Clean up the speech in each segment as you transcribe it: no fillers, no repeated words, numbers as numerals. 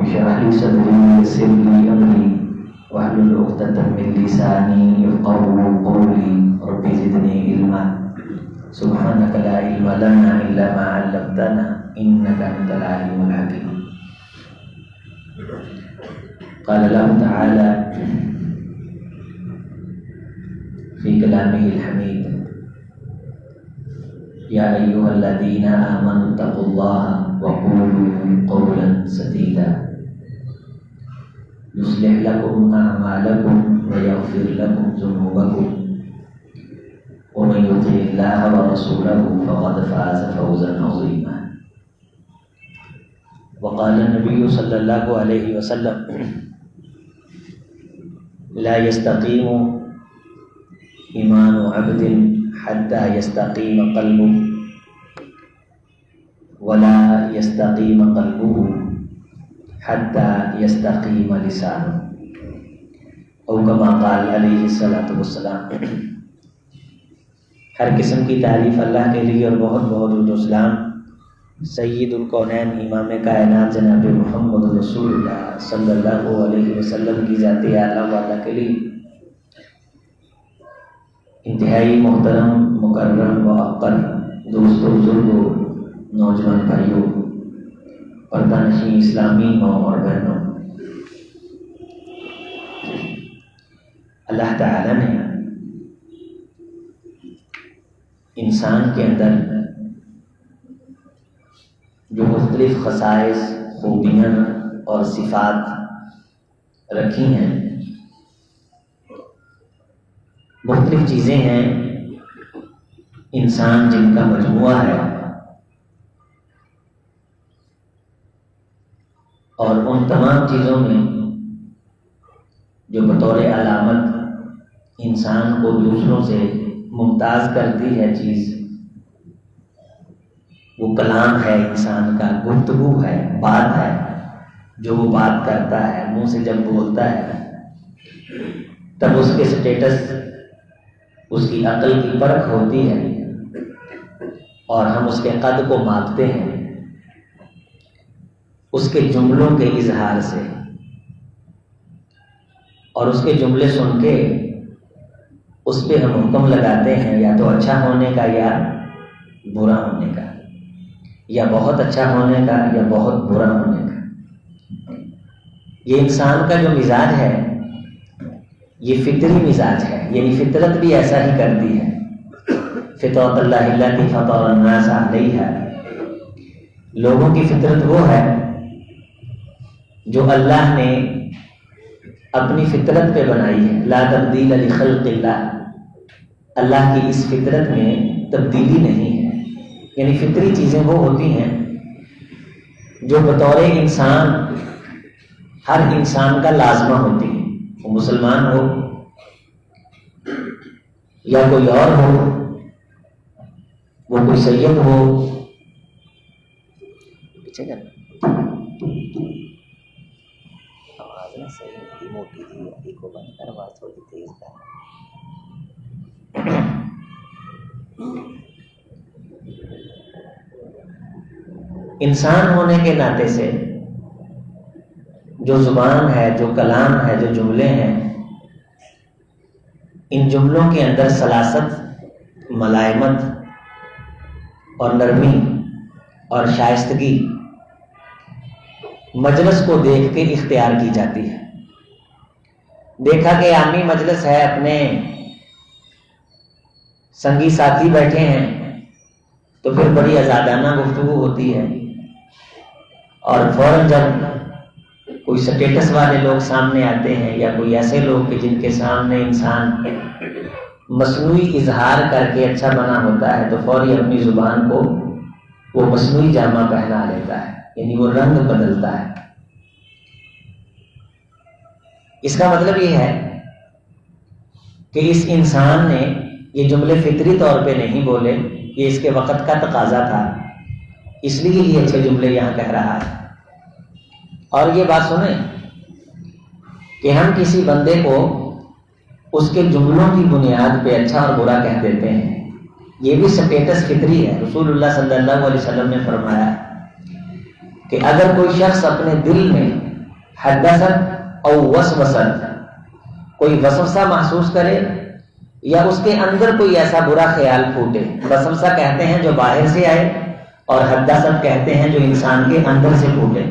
اشرح لي صدري ويسر لي أمري واحلل عقدة من لساني يفقهوا قولي رب زدني علما سبحانك لا علم لنا إلا ما علمتنا إنك أنت العليم الحكيم. قال الله تعالى في كلامه الحميد يا أيها الذين آمنوا اتقوا الله وقولوا قولا سديدا يصلح لكم أعمالكم ويغفر لكم ذنوبكم ومن يطع الله ورسوله فقد فاز فوزا عظيما. وقال النبي صلى الله عليه وسلم لا يستقيم ایمان عبد حتى يستقيم قلبه ولا يستقيم قلبه حتى يستقيم لسانه او كما قال علیہ الصلوۃ والسلام. ہر قسم کی تعریف اللہ کے لیے اور بہت بہت درود و سلام سید الکونین امام کائنات جناب محمد رسول اللہ صلی اللہ علیہ وسلم کی ذات اعلیٰ والا کے لیے. انتہائی محترم مکرم و عقل دوستوں بزرگوں نوجوان بھائیوں پردہ نشین اسلامی ماں اور بہنوں، اللہ تعالیٰ نے انسان کے اندر جو مختلف خصائص خوبیاں اور صفات رکھی ہیں، مختلف چیزیں ہیں انسان جن کا مجموعہ ہے، اور ان تمام چیزوں میں جو بطور علامت انسان کو دوسروں سے ممتاز کرتی ہے چیز، وہ کلام ہے انسان کا، گفتگو ہے، بات ہے، جو وہ بات کرتا ہے، منہ سے جب بولتا ہے تب اس کے سٹیٹس، اس کی عقل کی پرکھ ہوتی ہے اور ہم اس کے قد کو ماپتے ہیں اس کے جملوں کے اظہار سے، اور اس کے جملے سن کے اس پہ ہم حکم لگاتے ہیں یا تو اچھا ہونے کا یا برا ہونے کا، یا بہت اچھا ہونے کا یا بہت برا ہونے کا. یہ انسان کا جو مزاج ہے یہ فطری مزاج ہے، یعنی فطرت بھی ایسا ہی کرتی ہے. فطرت اللہ التی فطر الناس علیہا، لوگوں کی فطرت وہ ہے جو اللہ نے اپنی فطرت پہ بنائی ہے. لا تبدیل لخلق اللہ، اللہ کی اس فطرت میں تبدیلی نہیں ہے. یعنی فطری چیزیں وہ ہوتی ہیں جو بطور انسان ہر انسان کا لازمہ ہوتی ہے، وہ مسلمان ہو یا کوئی اور ہو، وہ کوئی سید ہو. پیچھے کرنا آواز نا صحیح موٹی تھی، ابھی کو بند کر، آواز تھوڑی تیز کر. انسان ہونے کے ناطے سے جو زبان ہے، جو کلام ہے، جو جملے ہیں، ان جملوں کے اندر سلاست، ملائمت اور نرمی اور شائستگی مجلس کو دیکھ کے اختیار کی جاتی ہے. دیکھا کہ عامی مجلس ہے، اپنے سنگی ساتھی بیٹھے ہیں تو پھر بڑی آزادانہ گفتگو ہوتی ہے، اور فوراً جب کوئی سٹیٹس والے لوگ سامنے آتے ہیں یا کوئی ایسے لوگ کہ جن کے سامنے انسان مصنوعی اظہار کر کے اچھا بنا ہوتا ہے تو فوری اپنی زبان کو وہ مصنوعی جامہ پہنا لیتا ہے، یعنی وہ رنگ بدلتا ہے. اس کا مطلب یہ ہے کہ اس انسان نے یہ جملے فطری طور پہ نہیں بولے، یہ اس کے وقت کا تقاضا تھا، اس لیے یہ اچھے جملے یہاں کہہ رہا ہے. اور یہ بات سنیں کہ ہم کسی بندے کو اس کے جملوں کی بنیاد پہ اچھا اور برا کہہ دیتے ہیں، یہ بھی سٹیٹس فطری ہے. رسول اللہ صلی اللہ علیہ وسلم نے فرمایا کہ اگر کوئی شخص اپنے دل میں حدثت او وسوست، کوئی وسوسہ محسوس کرے یا اس کے اندر کوئی ایسا برا خیال پھوٹے. وسوسہ کہتے ہیں جو باہر سے آئے اور حدثت کہتے ہیں جو انسان کے اندر سے پھوٹے.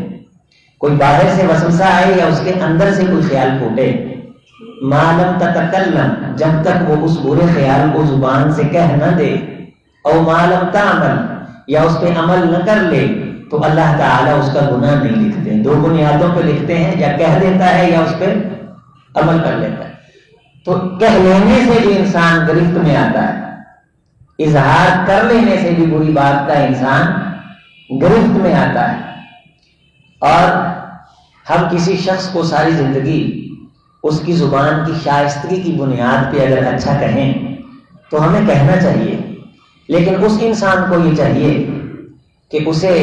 کوئی باہر سے وسوسہ آئے یا اس کے اندر سے کوئی خیال پھوٹے. ما لم تتکلم، جب تک وہ اس برے خیال کو زبان سے کہہ نہ دے، او ما لم تعمل، یا اس پہ عمل نہ کر لے، تو اللہ تعالیٰ اس کا گناہ نہیں لکھتے. دو بنیادوں پہ لکھتے ہیں، یا کہہ دیتا ہے یا اس پہ عمل کر لیتا ہے. تو کہہ لینے سے بھی انسان گرفت میں آتا ہے، اظہار کر لینے سے بھی بری بات کا انسان گرفت میں آتا ہے. اور ہم کسی شخص کو ساری زندگی اس کی زبان کی شائستگی کی بنیاد پہ اگر اچھا کہیں تو ہمیں کہنا چاہیے، لیکن اس انسان کو یہ چاہیے کہ اسے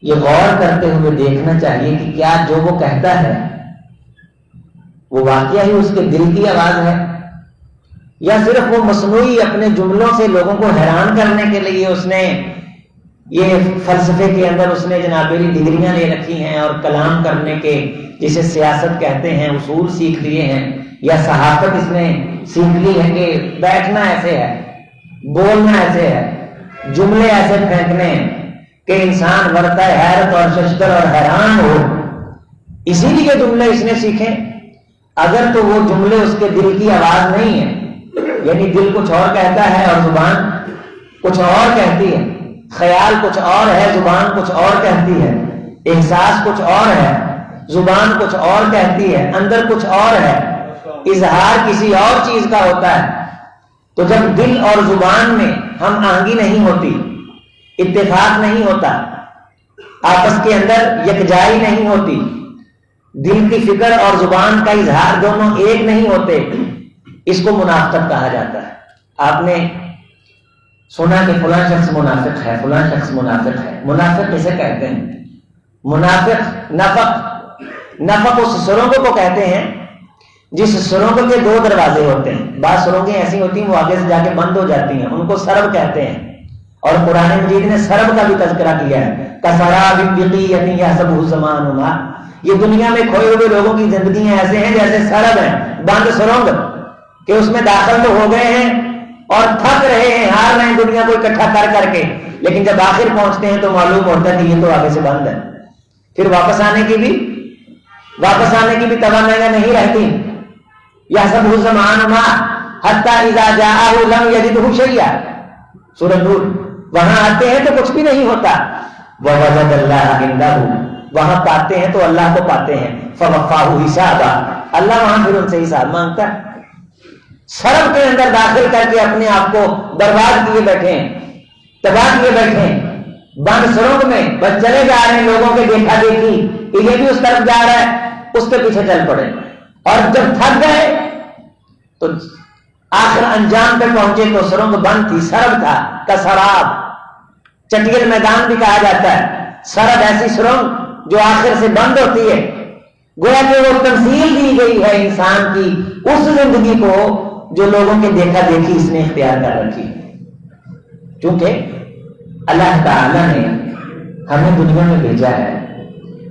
یہ غور کرتے ہوئے دیکھنا چاہیے کہ کیا جو وہ کہتا ہے وہ واقعہ ہی اس کے دل کی آواز ہے، یا صرف وہ مصنوعی اپنے جملوں سے لوگوں کو حیران کرنے کے لیے اس نے یہ فلسفے کے اندر اس نے جناب ڈگریاں لے رکھی ہیں اور کلام کرنے کے جسے سیاست کہتے ہیں اصول سیکھ لیے ہیں، یا صحافت اس نے سیکھ لی ہے کہ بیٹھنا ایسے ہے، بولنا ایسے ہے، جملے ایسے پھینکنے ہیں کہ انسان ورطہ حیرت اور ششدر اور حیران ہو. اسی لیے جملے اس نے سیکھے. اگر تو وہ جملے اس کے دل کی آواز نہیں ہے، یعنی دل کچھ اور کہتا ہے اور زبان کچھ اور کہتی ہے، خیال کچھ اور ہے، زبان کچھ اور کہتی ہے، احساس کچھ اور ہے، زبان کچھ اور کہتی ہے، اندر کچھ اور ہے، اظہار کسی اور چیز کا ہوتا ہے. تو جب دل اور زبان میں ہم آہنگی نہیں ہوتی، اتفاق نہیں ہوتا، آپس کے اندر یکجائی نہیں ہوتی، دل کی فکر اور زبان کا اظہار دونوں ایک نہیں ہوتے، اس کو منافقت کہا جاتا ہے. آپ نے سنا کہ فلاں شخص منافق ہے، فلاں شخص منافق ہے. منافق کسے کہتے ہیں؟ منافق نفق اس سرنگ کو کہتے ہیں جس سرنگ کے دو دروازے ہوتے ہیں. بعض سرنگیں ایسی ہوتی ہیں وہ آگے سے جا کے بند ہو جاتی ہیں، ان کو سرب کہتے ہیں. اور قرآن مجید نے سرب کا بھی تذکرہ کیا ہے، کسراب بقیۃ یحسبہ الظمآن ماء. یہ دنیا میں کھوئے ہوئے لوگوں کی زندگیاں ایسے ہیں جیسے سرب ہیں، بند سرنگ، کہ اس میں داخل تو ہو گئے ہیں اور تھک رہے ہیں، ہار رہے ہیں دنیا کو اکٹھا کر کے، لیکن جب آخر پہنچتے ہیں تو معلوم ہوتا ہے کہ یہ تو آگے سے بند ہے. پھر واپس آنے کی بھی توانائی نہیں رہتی. یحسبہ الظمآن ماء حتی اذا جاءہ لم یجدہ شیئا، سورہ نور. وہاں آتے ہیں تو کچھ بھی نہیں ہوتا. ووجد اللہ عندہ، وہاں پاتے ہیں تو اللہ کو پاتے ہیں. فوفاہ حسابا، اللہ وہاں پھر ان سے حساب مانگتا ہے. سرب کے اندر داخل کر کے اپنے آپ کو برباد کیے بیٹھے ہیں، تباہ کیے بیٹھے ہیں. بند سرنگ میں بس چلے جا رہے ہیں، لوگوں کے دیکھا دیکھی کہ یہ بھی اس طرف جا رہا ہے، اس کے پیچھے چل پڑے. اور جب تھک گئے تو آخر انجام پہ پہنچے تو سرنگ بند تھی، سرب تھا. کسراب، چٹیل میدان بھی کہا جاتا ہے. سرب ایسی سرنگ جو آخر سے بند ہوتی ہے. گویا کہ وہ تمثیل دی گئی ہے انسان کی اس زندگی کو جو لوگوں کے دیکھا دیکھی اس نے اختیار کر رکھی. کیونکہ اللہ تعالیٰ نے ہمیں دنیا میں بھیجا ہے،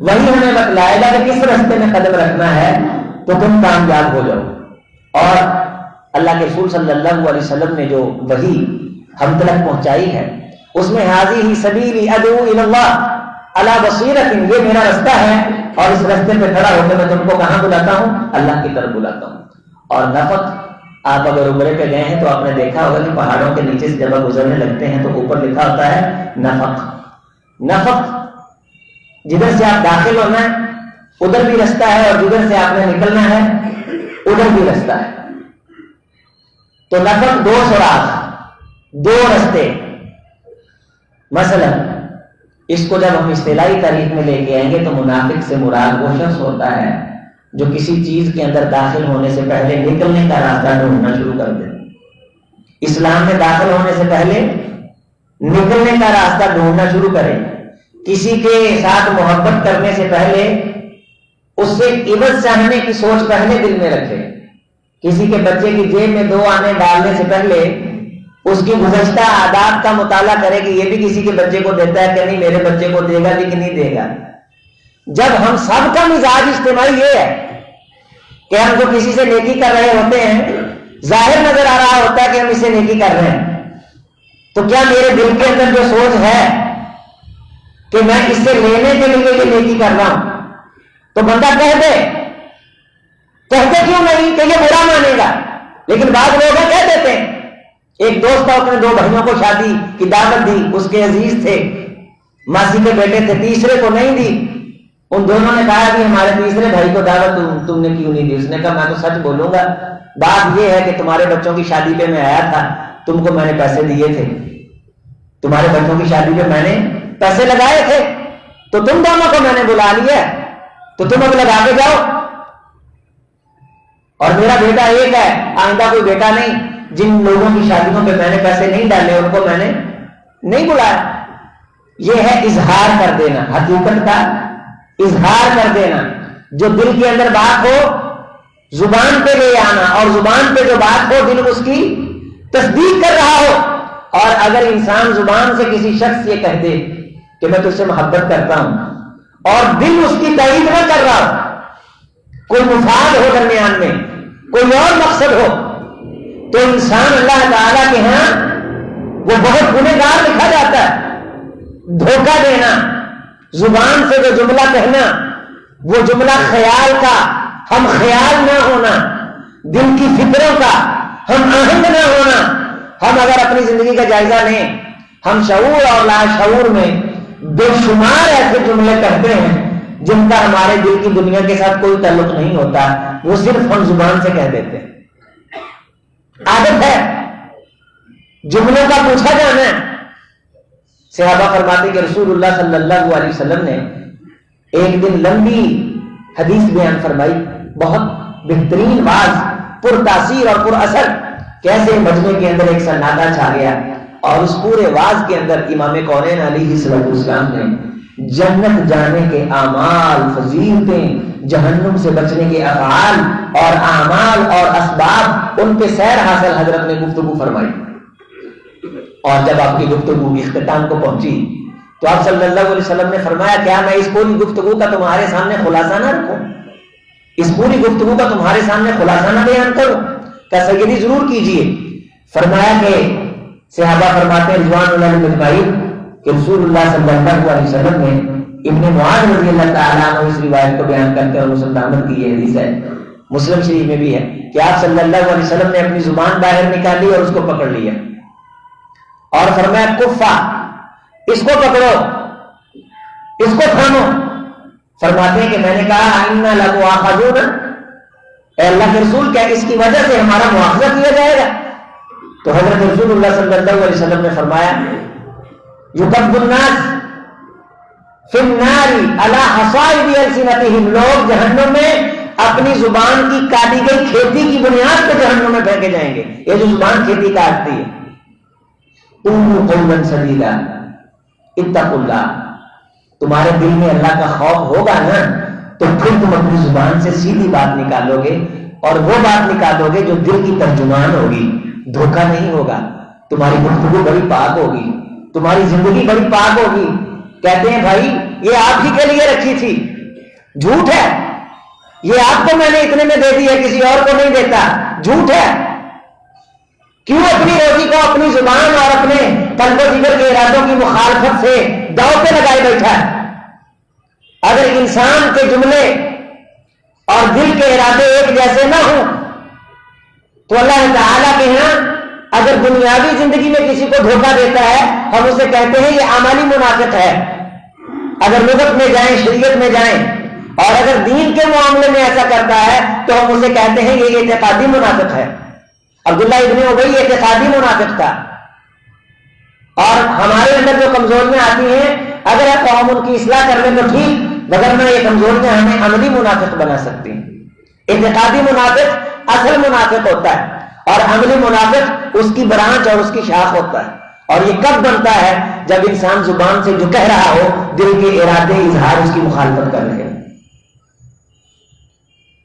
وہی ہمیں بتلائے گا کہ کس راستے میں قدم رکھنا ہے تو تم کامیاب ہو جاؤ. اور اللہ کے رسول صلی اللہ علیہ وسلم نے جو وحی ہم تک پہنچائی ہے اس میں ھذہ سبیلی ادعو الی اللہ علی بصیرۃ، یہ میرا راستہ ہے اور اس راستے پہ کھڑا ہو کے میں تم کو کہاں بلاتا ہوں؟ اللہ کی طرف بلاتا ہوں. اور نفق، آپ اگر عمرے پہ گئے ہیں تو آپ نے دیکھا ہوگا کہ پہاڑوں کے نیچے سے جب آپ گزرنے لگتے ہیں تو اوپر لکھا ہوتا ہے نفق. نفق جدھر سے آپ داخل ہونا ہے ادھر بھی راستہ ہے اور جدھر سے آپ نے نکلنا ہے ادھر بھی راستہ ہے. تو نفق دو سوراخ، دو راستے. مثلا اس کو جب ہم اصطلاحی تاریخ میں لے کے آئیں گے تو منافق سے مراد وہ شخص ہوتا ہے جو کسی چیز کے اندر داخل ہونے سے پہلے نکلنے کا راستہ ڈھونڈنا شروع کر دے. اسلام میں داخل ہونے سے پہلے نکلنے کا راستہ ڈھونڈنا شروع کرے. کسی کے ساتھ محبت کرنے سے پہلے اس سے عوض چاہنے کی سوچ پہلے دل میں رکھے. کسی کے بچے کی جیب میں 2 آنے ڈالنے سے پہلے اس کی گزشتہ عادات کا مطالعہ کرے کہ یہ بھی کسی کے بچے کو دیتا ہے کہ نہیں، میرے بچے کو دے گا بھی کہ نہیں دے گا. جب ہم سب کا مزاج اجتماعی یہ ہے کہ ہم جو کسی سے نیکی کر رہے ہوتے ہیں ظاہر نظر آ رہا ہوتا ہے کہ ہم اسے نیکی کر رہے ہیں، تو کیا میرے دل کے اندر جو سوچ ہے کہ میں اس سے لینے کے لیے یہ نیکی کر رہا ہوں، تو بندہ کہتے کیوں نہیں کہ یہ برا مانے گا، لیکن بعض لوگ کہہ دیتے ہیں۔ ایک دوست تھا، اپنے 2 بھائیوں کو شادی کی دعوت دی، اس کے عزیز تھے، ماسی کے بیٹے تھے، تیسرے کو نہیں دی۔ ان دونوں نے کہا کہ ہمارے تیسرے بھائی کو دعوت تم نے کیوں نہیں دی؟ اس نے کہا میں تو سچ بولوں گا، بات یہ ہے کہ تمہارے بچوں کی شادی پہ میں آیا تھا، تم کو میں نے پیسے دیے تھے، تمہارے بچوں کی شادی پہ میں نے پیسے لگائے تھے، تو تم دونوں کو میں نے بلا لیا، تو تم اب لگا کے جاؤ، اور میرا بیٹا ایک ہے، آئندہ کوئی بیٹا نہیں۔ جن لوگوں کی شادیوں پہ میں نے پیسے نہیں ڈالے ان کو میں نے نہیں بلایا۔ یہ ہے اظہار کر دینا، حقیقت کا اظہار کر دینا، جو دل کے اندر بات ہو زبان پہ لے آنا، اور زبان پہ جو بات ہو دل اس کی تصدیق کر رہا ہو۔ اور اگر انسان زبان سے کسی شخص یہ کہہ دے کہ میں تجھ سے محبت کرتا ہوں، اور دل اس کی تائید نہ کر رہا ہو، کوئی مفاد ہو درمیان میں، کوئی اور مقصد ہو، تو انسان اللہ تعالیٰ کے ہاں وہ بہت گنہگار لکھا جاتا ہے۔ دھوکہ دینا، زبان سے جو جملہ کہنا، وہ جملہ خیال کا ہم خیال نہ ہونا، دل کی فکروں کا ہم آہنگ نہ ہونا۔ ہم اگر اپنی زندگی کا جائزہ لیں، ہم شعور اور لاشعور میں بے شمار ایسے جملے کہتے ہیں جن کا ہمارے دل کی دنیا کے ساتھ کوئی تعلق نہیں ہوتا، وہ صرف ہم زبان سے کہہ دیتے ہیں۔ عادت ہے جملوں کا پوچھا جانا ہے۔ صحابہ فرماتے کہ رسول اللہ صلی اللہ علیہ وسلم نے ایک دن لمبی حدیث بیان فرمائی، بہت بہترین واز، پر تاثیر اور پر اثر، کیسے مجمع کے اندر ایک سناٹا چھا گیا، اور اس پورے واز کے اندر امام کونین علیہ السلام نے جنت جانے کے اعمال، فضیلتیں، جہنم سے بچنے کے افعال اور اعمال اور اسباب، ان پہ سیر حاصل حضرت نے گفتگو فرمائی۔ اور جب آپ کی گفتگو اختتام کو پہنچی تو آپ صلی اللہ علیہ وسلم نے فرمایا کیا میں اس پوری گفتگو کا تمہارے سامنے خلاصہ نہ رکھوں؟ اس پوری گفتگو کا تمہارے سامنے خلاصہ نہ بیان کروں؟ کہا سیدی ضرور کیجئے۔ فرمایا کہ صحابہ فرماتے ہیں رضوان اللہ علیہم اجمعین کہ رسول اللہ صلی اللہ علیہ وسلم نے ابن معاذ رضی اللہ تعالیٰ عنہ اس روایت کو بیان کرتے ہیں، اور مسلم احمد کی یہ حدیث ہے، مسلم شریف میں بھی ہے کہ آپ صلی اللہ علیہ وسلم نے اپنی زبان باہر نکالی اور اس کو پکڑ لیا اور فرمایا کفا، اس کو پکڑو، اس کو تھامو۔ فرماتے ہیں کہ میں نے کہا انا لمؤاخذون، اے اللہ کے رسول کیا اس کی وجہ سے ہمارا مواخذہ کیا جائے گا؟ تو حضرت رسول اللہ صلی اللہ علیہ وسلم نے فرمایا یکب الناس فی النار علی حصائد السنتہم، لوگ جہنم میں اپنی زبان کی کاٹی گئی کھیتی کی بنیاد پہ جہنم میں پھینکے جائیں گے۔ یہ جو زبان کھیتی کاٹتی ہے، قولوا قولا سدیدا اتقوا اللہ، تمہارے دل میں اللہ کا خوف ہوگا نا تو پھر تم اپنی زبان سے سیدھی بات نکالو گے، اور وہ بات نکالو گے جو دل کی ترجمان ہوگی، دھوکہ نہیں ہوگا، تمہاری گفتگو بڑی پاک ہوگی، تمہاری زندگی بڑی پاک ہوگی۔ کہتے ہیں بھائی یہ آپ ہی کے لیے رکھی تھی، جھوٹ ہے، یہ آپ کو میں نے اتنے میں دے دی ہے، کسی اور کو نہیں دیتا، جھوٹ ہے۔ کیوں اپنی روزی کو اپنی زبان اور اپنے قلب و جگر کے ارادوں کی مخالفت سے داؤ پہ لگائے بیٹھا ہے؟ اگر انسان کے جملے اور دل کے ارادے ایک جیسے نہ ہوں تو اللہ تعالیٰ کے ہاں اگر دنیاوی زندگی میں کسی کو دھوکہ دیتا ہے ہم اسے کہتے ہیں یہ عملی منافق ہے۔ اگر لغت میں جائیں، شریعت میں جائیں، اور اگر دین کے معاملے میں ایسا کرتا ہے تو ہم اسے کہتے ہیں یہ اعتقادی منافق ہے۔ عبداللہ ابن ابی اعتقادی منافق تھا، اور ہمارے اندر جو کمزوریاں آتی ہیں اگر ہم ان کی اصلاح کر لیں تو ٹھیک، وگرنہ یہ کمزوریاں ہمیں عملی منافق بنا سکتی ہیں۔ اعتقادی منافق اصل منافق ہوتا ہے، اور عملی منافق اس کی برانچ اور اس کی شاخ ہوتا ہے۔ اور یہ کب بنتا ہے؟ جب انسان زبان سے جو کہہ رہا ہو دل کے ارادے اظہار اس کی مخالفت کر رہے ہیں۔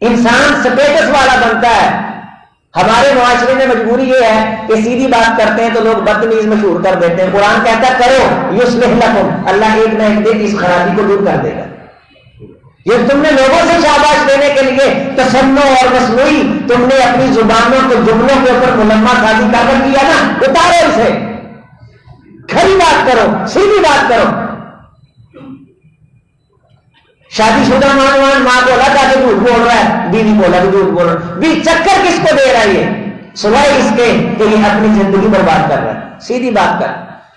انسان سٹیٹس والا بنتا ہے۔ ہمارے معاشرے میں مجبوری یہ ہے کہ سیدھی بات کرتے ہیں تو لوگ بدتمیز مشہور کر دیتے ہیں۔ قرآن کہتا ہے کرو یصلح لکم، اللہ ایک نہ ایک دن اس خرابی کو دور کر دے گا۔ یہ تم نے لوگوں سے شاباش دینے کے لیے تصنع اور مصنوعی تم نے اپنی زبانوں کے جملوں کے اوپر ملمہ سازی کا کر دیا نا، اتارو اسے، کھری بات کرو، سیدھی بات کرو۔ شادی شدہ نوجوان ماں بولا تھا کہ جھوٹ بول رہا ہے، بیوی بولا کہ جھوٹ بول رہا ہے، بیوی چکر کس کو دے رہا ہے؟ یہ سوائے اس کے کہ یہ اپنی زندگی برباد کر رہا ہے۔ سیدھی بات کر،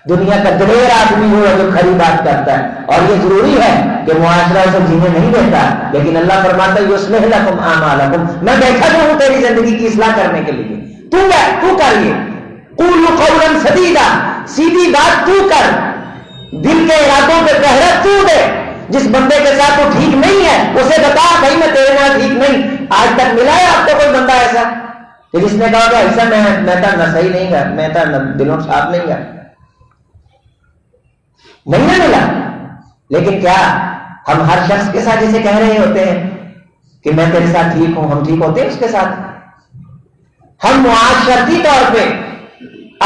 دنیا کا دلیر آدمی ہو جو کھری بات کرتا ہے، اور یہ ضروری ہے کہ معاشرہ اسے جینے نہیں دیتا، لیکن اللہ فرماتا ہے یصلح لکم اعمالکم، میں بیٹھا جو ہوں تیری زندگی کی اصلاح کرنے کے لیے، تو کر، یہ قولوا قولا سدیدا، سیدھی بات تو کر، دل کے ارادوں پہ پہرا تو دے۔ جس بندے کے ساتھ تو ٹھیک نہیں ہے اسے بتا بھائی میں تیرے نال ٹھیک نہیں۔ آج تک ملا ہے آپ کو کوئی بندہ ایسا کہ جس نے کہا کہ ایسا میں تو صحیح نہیں گا، میں تو دلوں صاف نہیں گا؟ نہیں ملا۔ لیکن کیا ہم ہر شخص کے ساتھ جسے کہہ رہے ہوتے ہیں کہ میں تیرے ساتھ ٹھیک ہوں، ہم ٹھیک ہوتے ہیں اس کے ساتھ؟ ہم معاشرتی طور پہ،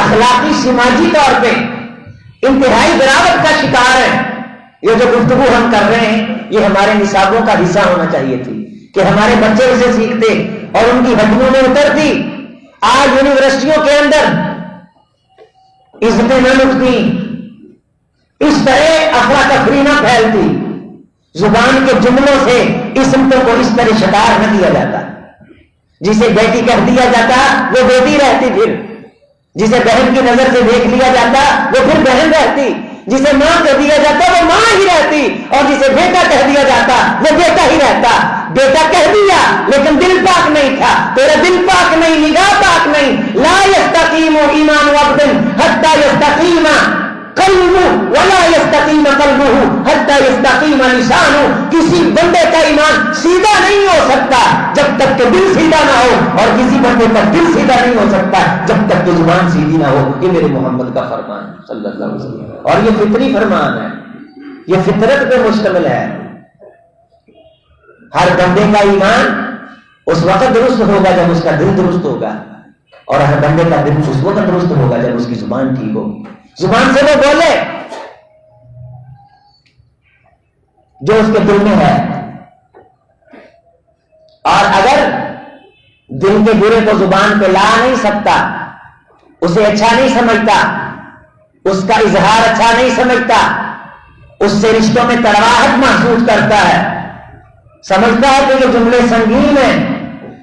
اخلاقی سماجی طور پہ انتہائی گراوٹ کا شکار ہیں۔ یہ جو گفتگو ہم کر رہے ہیں یہ ہمارے نصابوں کا حصہ ہونا چاہیے تھی کہ ہمارے بچے اسے سیکھتے اور ان کی ہڈیوں میں اترتی۔ آج یونیورسٹیوں کے اندر عزتیں نہ لٹتی، اس طرح افراتفری نہ پھیلتی، زبان کے جملوں سے اسمتوں کو اس طرح شکار نہ دیا جاتا۔ جسے بیٹی کہہ دیا جاتا وہ بیٹی رہتی، پھر جسے بہن کی نظر سے دیکھ لیا جاتا وہ پھر بہن رہتی، جسے ماں کہہ دیا جاتا وہ ماں ہی رہتی، اور جسے بیٹا کہہ دیا جاتا وہ بیٹا ہی رہتا۔ بیٹا کہہ دیا لیکن دل پاک نہیں تھا، تیرا دل پاک نہیں، نگاہ پاک نہیں۔ لا یستقیم ایمان عبد حتی یستقیم قلبہ ولا یستقیم قلبہ حتی یستقیم لسانہ، کسی بندے کا ایمان سیدھا نہیں ہو سکتا جب تک کہ دل سیدھا نہ ہو، اور کسی بندے کا دل سیدھا نہیں ہو سکتا جب تک کہ زبان سیدھی نہ ہو۔ یہ میرے محمد کا فرمان صلی اللہ علیہ وسلم، اور یہ فطری فرمان ہے، یہ فطرت پہ مشتمل ہے۔ ہر بندے کا ایمان اس وقت درست ہوگا جب اس کا دل درست ہوگا، اور ہر بندے کا دل اس وقت درست ہوگا جب اس کی زبان ٹھیک ہوگی۔ زبان سے وہ بولے جو اس کے دل میں ہے، اور اگر دل کے برے کو زبان پہ لا نہیں سکتا، اسے اچھا نہیں سمجھتا، اس کا اظہار اچھا نہیں سمجھتا، اس سے رشتوں میں تڑواہٹ محسوس کرتا ہے، سمجھتا ہے کہ یہ جملے سنگین ہیں،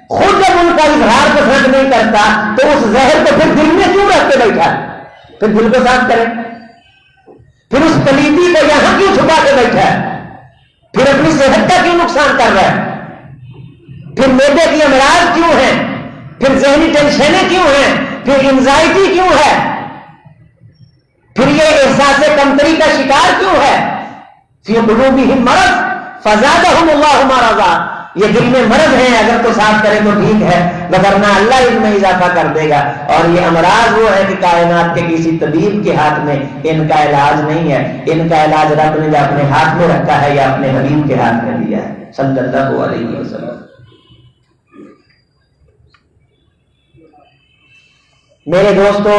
خود جب ان کا اظہار پسند نہیں کرتا تو اس زہر کو پھر دل میں کیوں رکھ کے بیٹھا ہے؟ پھر دل کو صاف کرے، پھر اس پلیتی کو یہاں کیوں چھپا کے بیٹھا ہے؟ پھر اپنی صحت کا کیوں نقصان کر رہا ہے؟ پھر معدے کی امراض کیوں ہیں؟ پھر ذہنی ٹینشنیں کیوں ہیں؟ پھر انزائٹی کیوں ہے؟ پھر یہ احساس کمتری کا شکار کیوں ہے؟ فی قلوبہم مرض فزادہم اللہ مرضا، یہ دل میں مرض ہے، اگر تو صاف کرے تو ٹھیک ہے، وگرنہ اللہ ان میں اضافہ کر دے گا۔ اور یہ امراض وہ ہے کہ کائنات کے کسی طبیب کے ہاتھ میں ان کا علاج نہیں ہے، ان کا علاج رب نے اپنے ہاتھ میں رکھا ہے یا اپنے حبیب کے ہاتھ میں دیا ہے صلی اللہ علیہ وسلم۔ میرے دوستو،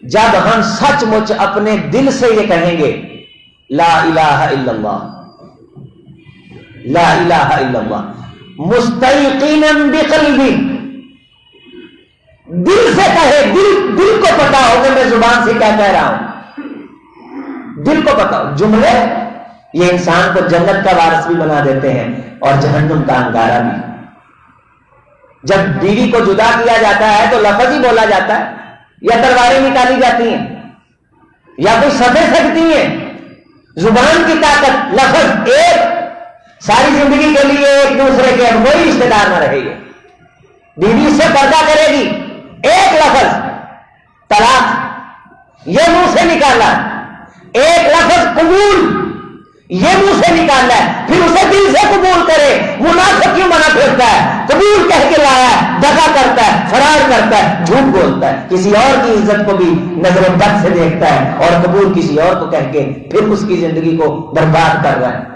جب ہم سچ مچ اپنے دل سے یہ کہیں گے لا الہ الا اللہ، لا الہ الا اللہ، مستیقینا بقلبی، دل سے کہے، دل کو پتا ہو کہ میں زبان سے کیا کہہ رہا ہوں، دل کو پتا ہو۔ جملے یہ انسان کو جنت کا وارث بھی بنا دیتے ہیں اور جہنم کا انگارہ بھی۔ جب بیوی کو جدا کیا جاتا ہے تو لفظ ہی بولا جاتا ہے، یا تلواریں نکالی جاتی ہیں، یا کوئی سفے سکتی ہیں۔ زبان کی طاقت، لفظ ایک، ساری زندگی کے لیے ایک دوسرے کے کوئی رشتے دار نہ رہے گی، بیوی سے پردہ کرے گی، ایک لفظ طلاق یہ منہ سے نکالا، ایک لفظ قبول یہ منہ سے نکالا ہے، پھر اسے دل سے قبول کرے۔ منافق کیوں بنا پھرتا ہے؟ قبول کہہ کے لایا ہے، دغا کرتا ہے، فرار کرتا ہے، جھوٹ بولتا ہے، کسی اور کی عزت کو بھی نظر بد سے دیکھتا ہے، اور قبول کسی اور کو کہہ کے پھر اس کی زندگی کو برباد کر رہا ہے۔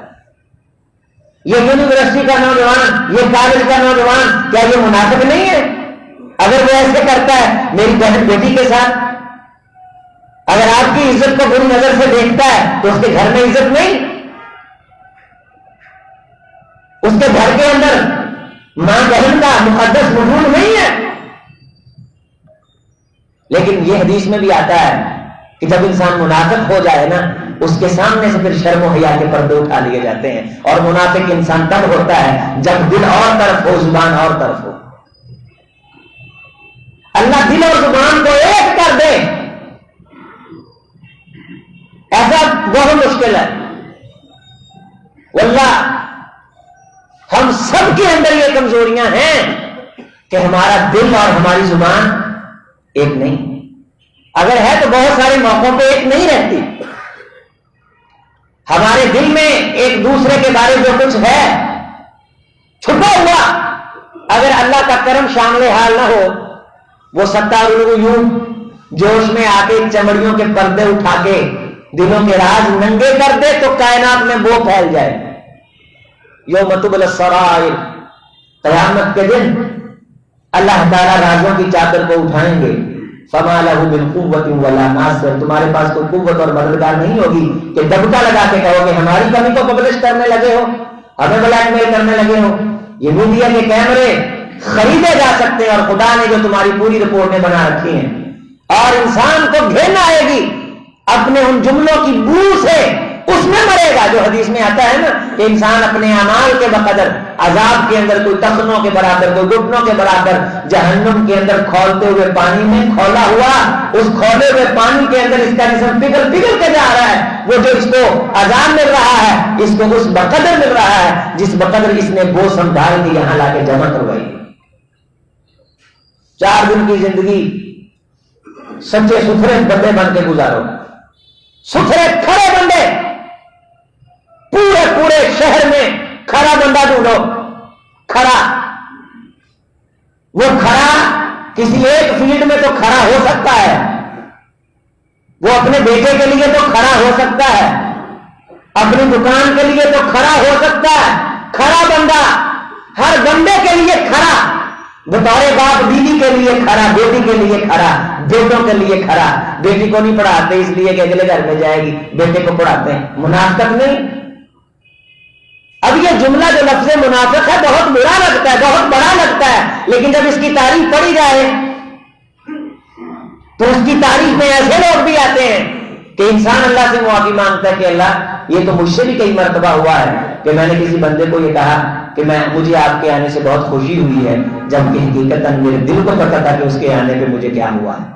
یہ یونیورسٹی کا نوجوان، یہ کالج کا نوجوان، کیا یہ منافق نہیں ہے؟ اگر وہ ایسے کرتا ہے میری بہن بیٹی کے ساتھ، اگر آپ کی عزت کو بری نظر سے دیکھتا ہے تو اس کے گھر میں عزت نہیں، اس کے گھر کے اندر ماں بہن کا مقدس وجود نہیں ہے. لیکن یہ حدیث میں بھی آتا ہے کہ جب انسان منافق ہو جائے نا, اس کے سامنے سے پھر شرم و حیا کے پردے اٹھا لیے جاتے ہیں. اور منافق انسان تب ہوتا ہے جب دل اور طرف ہو, زبان اور طرف ہو. اللہ دل اور زبان کو ایک کر دے, ایسا بہت مشکل ہے. واللہ ہم سب کے اندر یہ کمزوریاں ہیں کہ ہمارا دل اور ہماری زبان ایک نہیں. اگر ہے تو بہت سارے موقعوں پہ ایک نہیں رہتی. ہمارے دل میں ایک دوسرے کے بارے جو کچھ ہے چھپا ہوا, اگر اللہ کا کرم شامل حال نہ ہو, وہ ستار یوں جوش میں آ کے چمڑیوں کے پردے اٹھا کے دلوں کے راز ننگے کر دے تو کائنات میں وہ پھیل جائے. یوم تبل السرائر, قیامت کے دن اللہ تعالیٰ رازوں کی چادر کو اٹھائیں گے. فما لہ من قوت ولا ناصر, تمہارے پاس کوئی قوت اور مددگار نہیں ہوگی کہ دبکا لگا کے کہو کہ ہماری کمی کو پبلش کرنے لگے ہو, ہمیں بلیک میل کرنے لگے ہو. یہ میڈیا کے کیمرے خریدے جا سکتے ہیں اور خدا نے جو تمہاری پوری رپورٹیں بنا رکھی ہیں, اور انسان کو گھیرنا آئے گی اپنے ان جملوں کی بو سے, اس میں مرے گا. جو حدیث میں آتا ہے نا کہ انسان اپنے اعمال کے بقدر عذاب کے اندر کوئی تخنوں کے برابر, کوئی گھٹنوں کے برابر جہنم کے اندر کھولتے ہوئے پانی میں کھولا ہوا, اس کھولے ہوئے پانی کے اندر اس کا جسم پگھل پگھل کے جا رہا ہے. وہ جو اس کو عذاب مل رہا ہے اس کو اس بقدر مل رہا ہے جس بقدر اس نے بو سنبھال کے یہاں لا کے جمع کروائی. 4 دن کی زندگی سچے ستھرے بندے بن کے گزارو, ستھرے کھڑے بندے, پورے شہر میں کھڑا بندہ ڈھونڈو. کھڑا, وہ کھڑا کسی ایک فیلڈ میں تو کھڑا ہو سکتا ہے, وہ اپنے بیٹے کے لیے تو کھڑا ہو سکتا ہے, اپنی دکان کے لیے تو کھڑا ہو سکتا ہے. کھڑا بندہ ہر بندے کے لیے کھڑا, بطور باپ بیوی کے لیے کھڑا, بیٹی کے لیے کھڑا, بیٹوں کے لیے کھڑا. بیٹی کو نہیں پڑھاتے اس لیے کہ اگلے گھر میں جائے گی, بیٹے کو پڑھاتے ہیں. منافقت نہیں. اب یہ جملہ جو لفظ منافق ہے بہت برا لگتا ہے, بہت بڑا لگتا ہے, لیکن جب اس کی تعریف پڑھی جائے تو اس کی تعریف میں ایسے لوگ بھی آتے ہیں کہ انسان اللہ سے معافی مانگتا ہے کہ اللہ یہ تو مجھ سے بھی کئی مرتبہ ہوا ہے کہ میں نے کسی بندے کو یہ کہا کہ مجھے آپ کے آنے سے بہت خوشی ہوئی ہے, جبکہ حقیقتاً میرے دل کو پتا تھا کہ اس کے آنے پہ مجھے کیا ہوا ہے.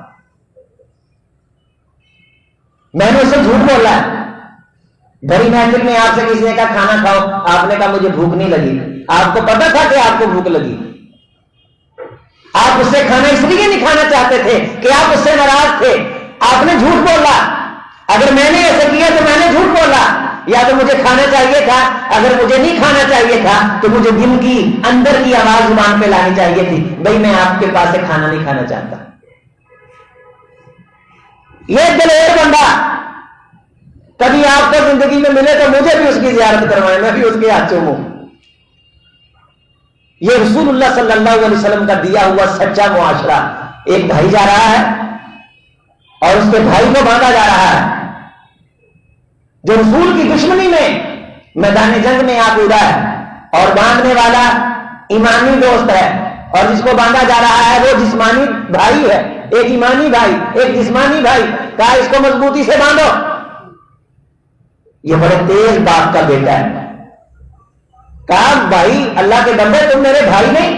میں نے اسے جھوٹ بولا ہے. بڑی محفل میں آپ سے کسی نے کہا کھانا کھاؤ, آپ نے کہا مجھے بھوک نہیں لگی. آپ کو پتا تھا کہ آپ کو بھوک لگی, آپ اس سے کھانا اس لیے نہیں کھانا چاہتے تھے کہ آپ اس سے ناراض تھے. آپ نے جھوٹ بولا. اگر میں نے ایسا کیا تو میں نے جھوٹ بولا. یا تو مجھے کھانا چاہیے تھا, اگر مجھے نہیں کھانا چاہیے تھا تو مجھے دل کی اندر کی آواز زبان پہ لانی چاہیے تھی, بھائی میں آپ کے پاس سے کھانا نہیں کھانا چاہتا. یہ دلیر بندہ کبھی آپ کو زندگی میں ملے تو مجھے بھی اس کی زیارت کروائے, میں بھی اس کے ہاتھ چوموں. یہ رسول اللہ صلی اللہ علیہ وسلم کا دیا ہوا سچا معاشرہ. ایک بھائی جا رہا ہے اور اس کے بھائی کو باندھا جا رہا ہے, جو رسول کی دشمنی میں میدان جنگ میں آ کودہ ہے, اور باندھنے والا ایمانی دوست ہے, اور جس کو باندھا جا رہا ہے وہ جسمانی بھائی ہے. ایک ایمانی بھائی, ایک جسمانی بھائی. کہا اس کو مضبوطی سے باندھو. یہ بڑے تیز باپ کا بیٹا ہے. کہا بھائی اللہ کے بندے تم میرے بھائی نہیں؟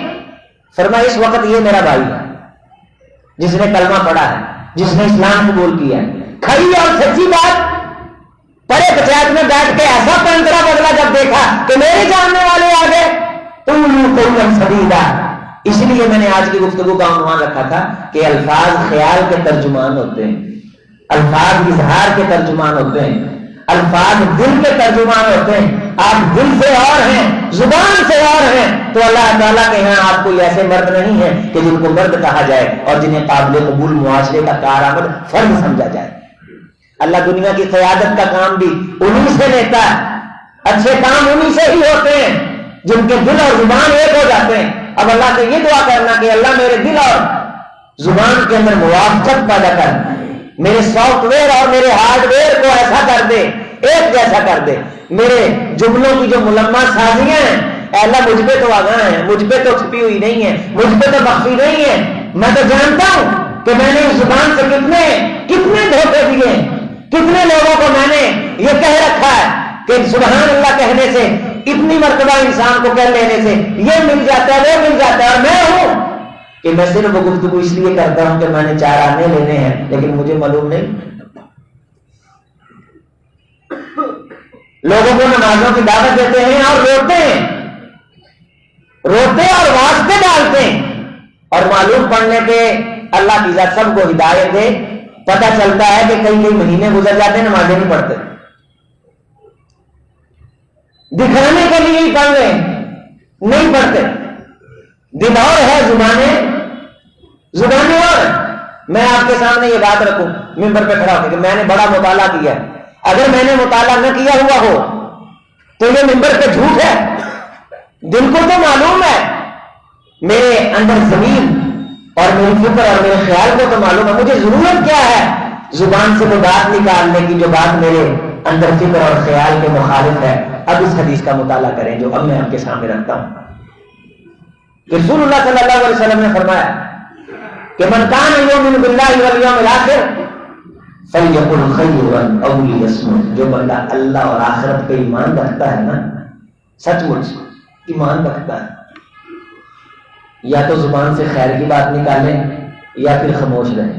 فرمایا اس وقت یہ میرا بھائی ہے جس نے کلمہ پڑھا ہے, جس نے اسلام قبول کیا ہے. کھری اور سچی بات. پڑے پنچایت میں بیٹھ کے ایسا پنکرا بدلا جب دیکھا کہ میرے جاننے والے آ گئے تو سبیلا. اس لیے میں نے آج کی گفتگو کا عنوان رکھا تھا کہ الفاظ خیال کے ترجمان ہوتے ہیں, الفاظ اظہار کے ترجمان ہوتے ہیں, الفاظ دل کے ترجمان ہوتے ہیں. آپ دل سے اور ہیں, زبان سے اور ہیں, تو اللہ تعالیٰ کے یہاں آپ کوئی ایسے مرد نہیں ہے کہ جن کو مرد کہا جائے اور جنہیں قابل قبول معاشرے کا کارآمد فرد سمجھا جائے. اللہ دنیا کی قیادت کا کام بھی انہی سے لیتا ہے. اچھے کام انہی سے ہی ہوتے ہیں جن کے دل اور زبان ایک ہو جاتے ہیں. اب اللہ سے یہ دعا کرنا کہ اللہ میرے دل اور زبان کے اندر موافقت پیدا کر, میرے سافٹ ویئر اور میرے ہارڈ ویئر کو ایسا کر دے, ایک جیسا کر دے. میرے جملوں کی جو ملمہ سازیاں ہیں اے اللہ مجھ پہ تو آگاہ ہے، مجھ پہ تو چھپی ہوئی نہیں ہے، مجھ پہ تو مخفی نہیں ہے، میں تو جانتا ہوں کہ میں نے اس زبان سے کتنے دھوکے دیے، کتنے لوگوں کو میں نے یہ کہہ رکھا ہے کہ سبحان اللہ کہنے سے، اتنی مرتبہ انسان کو کہہ لینے سے یہ مل جاتا ہے، وہ مل جاتا ہے، اور میں ہوں کہ میں صرف گفتگو اس لیے کرتا ہوں کہ میں نے 4 آنے لینے ہیں، لیکن مجھے معلوم نہیں۔ لوگوں کو نمازوں کی دعوت دیتے ہیں اور روتے اور واسطے ڈالتے ہیں، اور معلوم پڑنے کے اللہ کی ذات سب کو ہدایت دے، پتہ چلتا ہے کہ کئی مہینے گزر جاتے ہیں نمازیں نہیں پڑھتے، دکھانے کے لیے ہی پڑھ رہے نہیں پڑھتے، دل اور ہے زبانیں اور۔ میں آپ کے سامنے یہ بات رکھوں ممبر پہ کھڑا ہو کہ میں نے بڑا مطالعہ کیا ہے، اگر میں نے مطالعہ نہ کیا ہوا ہو تو یہ ممبر پہ جھوٹ ہے، دل کو تو معلوم ہے، میرے اندر زمین اور میری فکر اور میرے خیال کو تو معلوم ہے، مجھے ضرورت کیا ہے زبان سے وہ بات نکالنے کی جو بات میرے اندر فکر اور خیال کے مخالف ہے۔ اب اس حدیث کا مطالعہ کریں جو اب میں آپ کے سامنے رکھتا ہوں۔ رسول اللہ صلی اللہ علیہ وسلم نے فرمایا کہ من کان یؤمن باللہ والیوم الآخر فلیقل خیرا او لیصمت، جو بندہ اللہ اور آخرت پہ ایمان رکھتا ہے نا، سچ مچ ایمان رکھتا ہے، یا تو زبان سے خیر کی بات نکالے یا پھر خاموش رہے،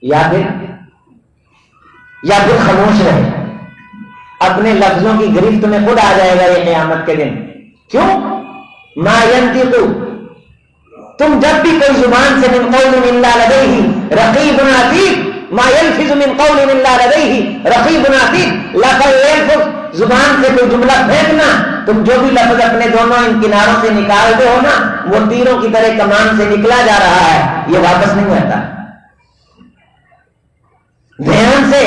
یا پھر خاموش رہے، اپنے لفظوں کی گرفت میں خود آ جائے گا یہ قیامت کے دن۔ کیوں؟ ما ينطق، تم جب بھی کوئی زبان سے من قول الا لدیہ رقیب عتید، ما يلفظ من قول الا لدیہ رقیب عتید، لفظ يلفظ، زبان سے کوئی جملہ پھینکنا، تم جو بھی لفظ اپنے دونوں ان کناروں سے نکالتے ہو نا، وہ تیروں کی طرح کمان سے نکلا جا رہا ہے، یہ واپس نہیں آتا۔ دھیان سے،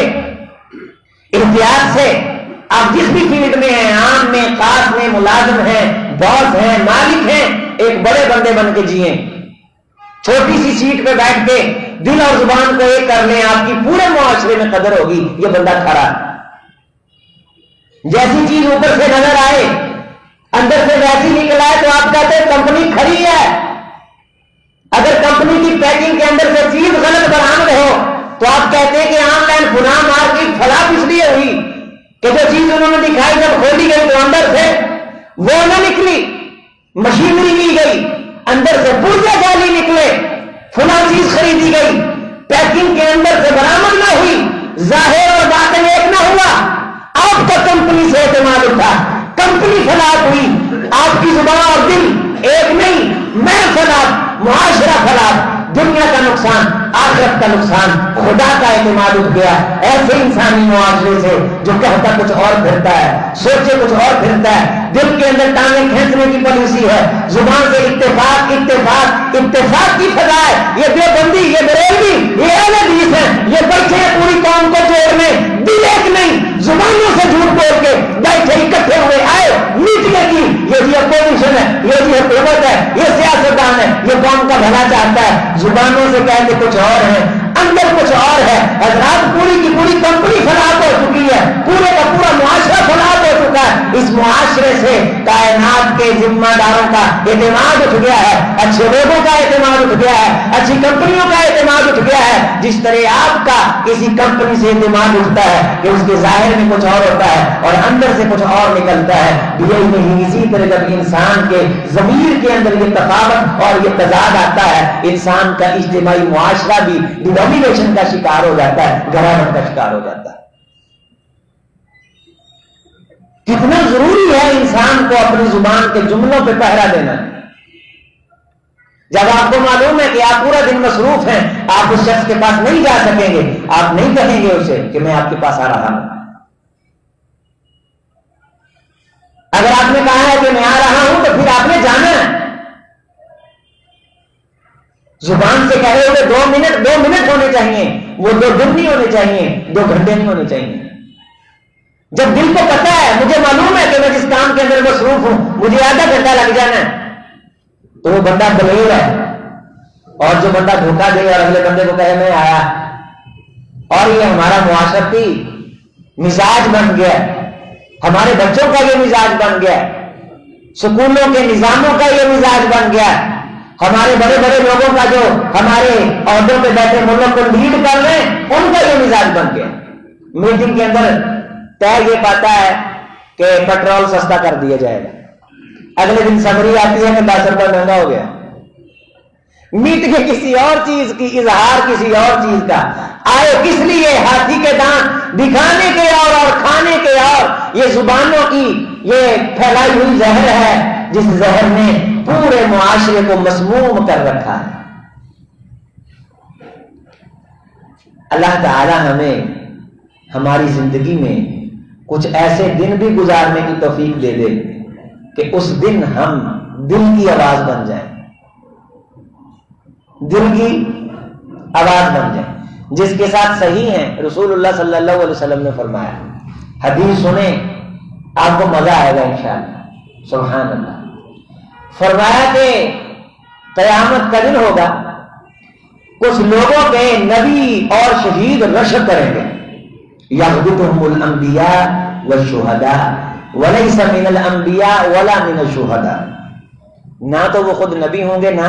احتیاط سے، آپ جس بھی فیلڈ میں ہیں، عام میں، خاص میں، ملازم ہیں، باس ہیں، مالک ہیں، ایک بڑے بندے بن کے جیئیں، چھوٹی سی سیٹ پہ بیٹھ کے دل اور زبان کو ایک کر لیں، آپ کی پورے معاشرے میں قدر ہوگی۔ یہ بندہ کھڑا ہے، جیسی چیز اوپر سے نظر آئے اندر سے ویسی نکل آئے تو آپ کہتے ہیں کمپنی کھڑی ہے۔ اگر کمپنی کی پیکنگ کے اندر سے چیز غلط برآمد ہو تو آپ کہتے ہیں کہ آن لائن فلاں مارکیٹ فلاں اس لیے ہوئی کہ جو چیز انہوں نے دکھائی جب کھولی گئی تو اندر سے وہ نہ نکلی، مشینری کی گئی، اندر سے پورزے جعلی نکلے، فلاں چیز خریدی گئی، پیکنگ کے اندر سے برآمد نہ ہوئی، ظاہر اور باطن ایک نہ ہوا، آپ کا کمپنی سے اعتماد اٹھا، کمپنی فلاح ہوئی، آپ کی زبان اور دل ایک نہیں، میں فلاح، معاشرہ فلاح، دنیا کا نقصان، آخرت کا نقصان، خدا کا اعتماد اٹھ گیا۔ ایسے انسانی معاشرے سے جو کہتا کچھ اور پھرتا ہے، سوچے کچھ اور پھرتا ہے، دل کے اندر ٹانگیں کھینچنے کی پالیسی ہے، زبان سے اتفاق اتفاق اتفاق کی فضا ہے، یہ دیوبندی، یہ بریلوی، یہ اہل حدیث ہیں، یہ بیٹھے ہیں پوری قوم کو جوڑنے، دل ایک نہیں، زبانوں سے جھوٹ بول کے بیٹھے اکٹھے ہوئے آئے میٹنگ کی، یہ بھی اپوزیشن ہے، یہ بھی حکومت ہے، یہ سیاستدان ہے، یہ قوم کا بھلا چاہتا ہے، زبانوں سے کہتے کچھ اور ہے، اندر کچھ اور ہے۔ حضرات پوری کی پوری کمپنی فلاح ہو چکی ہے، پورے کا پورا معاشرہ فلاح ہو چکا ہے، اس معاشرے سے کائنات کے ذمہ داروں کا اعتماد اٹھ گیا ہے، اچھے لوگوں کا اعتماد اٹھ گیا ہے، اچھی کمپنیوں کا اعتماد اٹھ گیا ہے۔ جس طرح آپ کا کسی کمپنی سے اعتماد اٹھتا ہے کہ اس کے ظاہر میں کچھ اور ہوتا ہے اور اندر سے کچھ اور نکلتا ہے، یہی نہیں، اسی طرح جب انسان کے ضمیر کے اندر یہ تفاوت اور یہ تضاد آتا ہے، انسان کا اجتماعی معاشرہ بھی ڈومینیشن کا شکار ہو جاتا ہے، گھرانے کا شکار ہو جاتا ہے۔ کتنا ضروری ہے انسان کو اپنی زبان کے جملوں پہ پہرا دینا۔ جب آپ کو معلوم ہے کہ آپ پورا دن مصروف ہیں، آپ اس شخص کے پاس نہیں جا سکیں گے، آپ نہیں کہیں گے اسے کہ میں آپ کے پاس آ رہا ہوں۔ اگر آپ نے کہا ہے کہ میں آ رہا ہوں تو پھر آپ نے جانا ہے۔ زبان سے کہے ہوئے 2 منٹ ہونے چاہیے، وہ 2 دن نہیں ہونے چاہیے، 2 گھنٹے نہیں ہونے چاہیے۔ جب دل کو پتا ہے، مجھے معلوم ہے کہ میں جس کام کے اندر مصروف ہوں مجھے آدھا گھنٹہ لگ جانا ہے، تو وہ بندہ دلیر ہے۔ اور جو بندہ دھوکہ دے اور اگلے بندے کو کہے میں آیا، اور یہ ہمارا معاشرتی مزاج بن گیا، ہمارے بچوں کا یہ مزاج بن گیا، سکولوں کے نظاموں کا یہ مزاج بن گیا ہے. ہمارے بڑے بڑے لوگوں کا جو ہمارے عہدوں پہ بیٹھے ملک کو لیڈ کر رہے ہیں ان کا یہ مزاج بن گیا. میٹنگ کے اندر طے یہ پاتا ہے کہ پیٹرول سستا کر دیا جائے گا, اگلے دن سمری آتی ہے کہ 10 روپے مہنگا ہو گیا. میٹنگ کسی اور چیز کی, اظہار کسی اور چیز کا, آئے کس لیے ہاتھی کے دانت دکھانے کے اور کھانے کے اور. یہ زبانوں کی یہ پھیلائی ہوئی زہر ہے جس زہر نے پورے معاشرے کو مسموم کر رکھا ہے. اللہ تعالی ہمیں ہماری زندگی میں کچھ ایسے دن بھی گزارنے کی توفیق دے دے کہ اس دن ہم دل کی آواز بن جائیں, دل کی آواز بن جائیں جس کے ساتھ صحیح ہیں. رسول اللہ صلی اللہ علیہ وسلم نے فرمایا, حدیث سنیں آپ کو مزہ آئے گا انشاءاللہ, سبحان اللہ. فرمایا کہ قیامت کا دن ہوگا, کچھ لوگوں کے نبی اور شہید رشک کریں گے. یغبطہم الانبیاء والشہداء ولیس من الانبیاء ولا من الشہداء. نہ تو وہ خود نبی ہوں گے نہ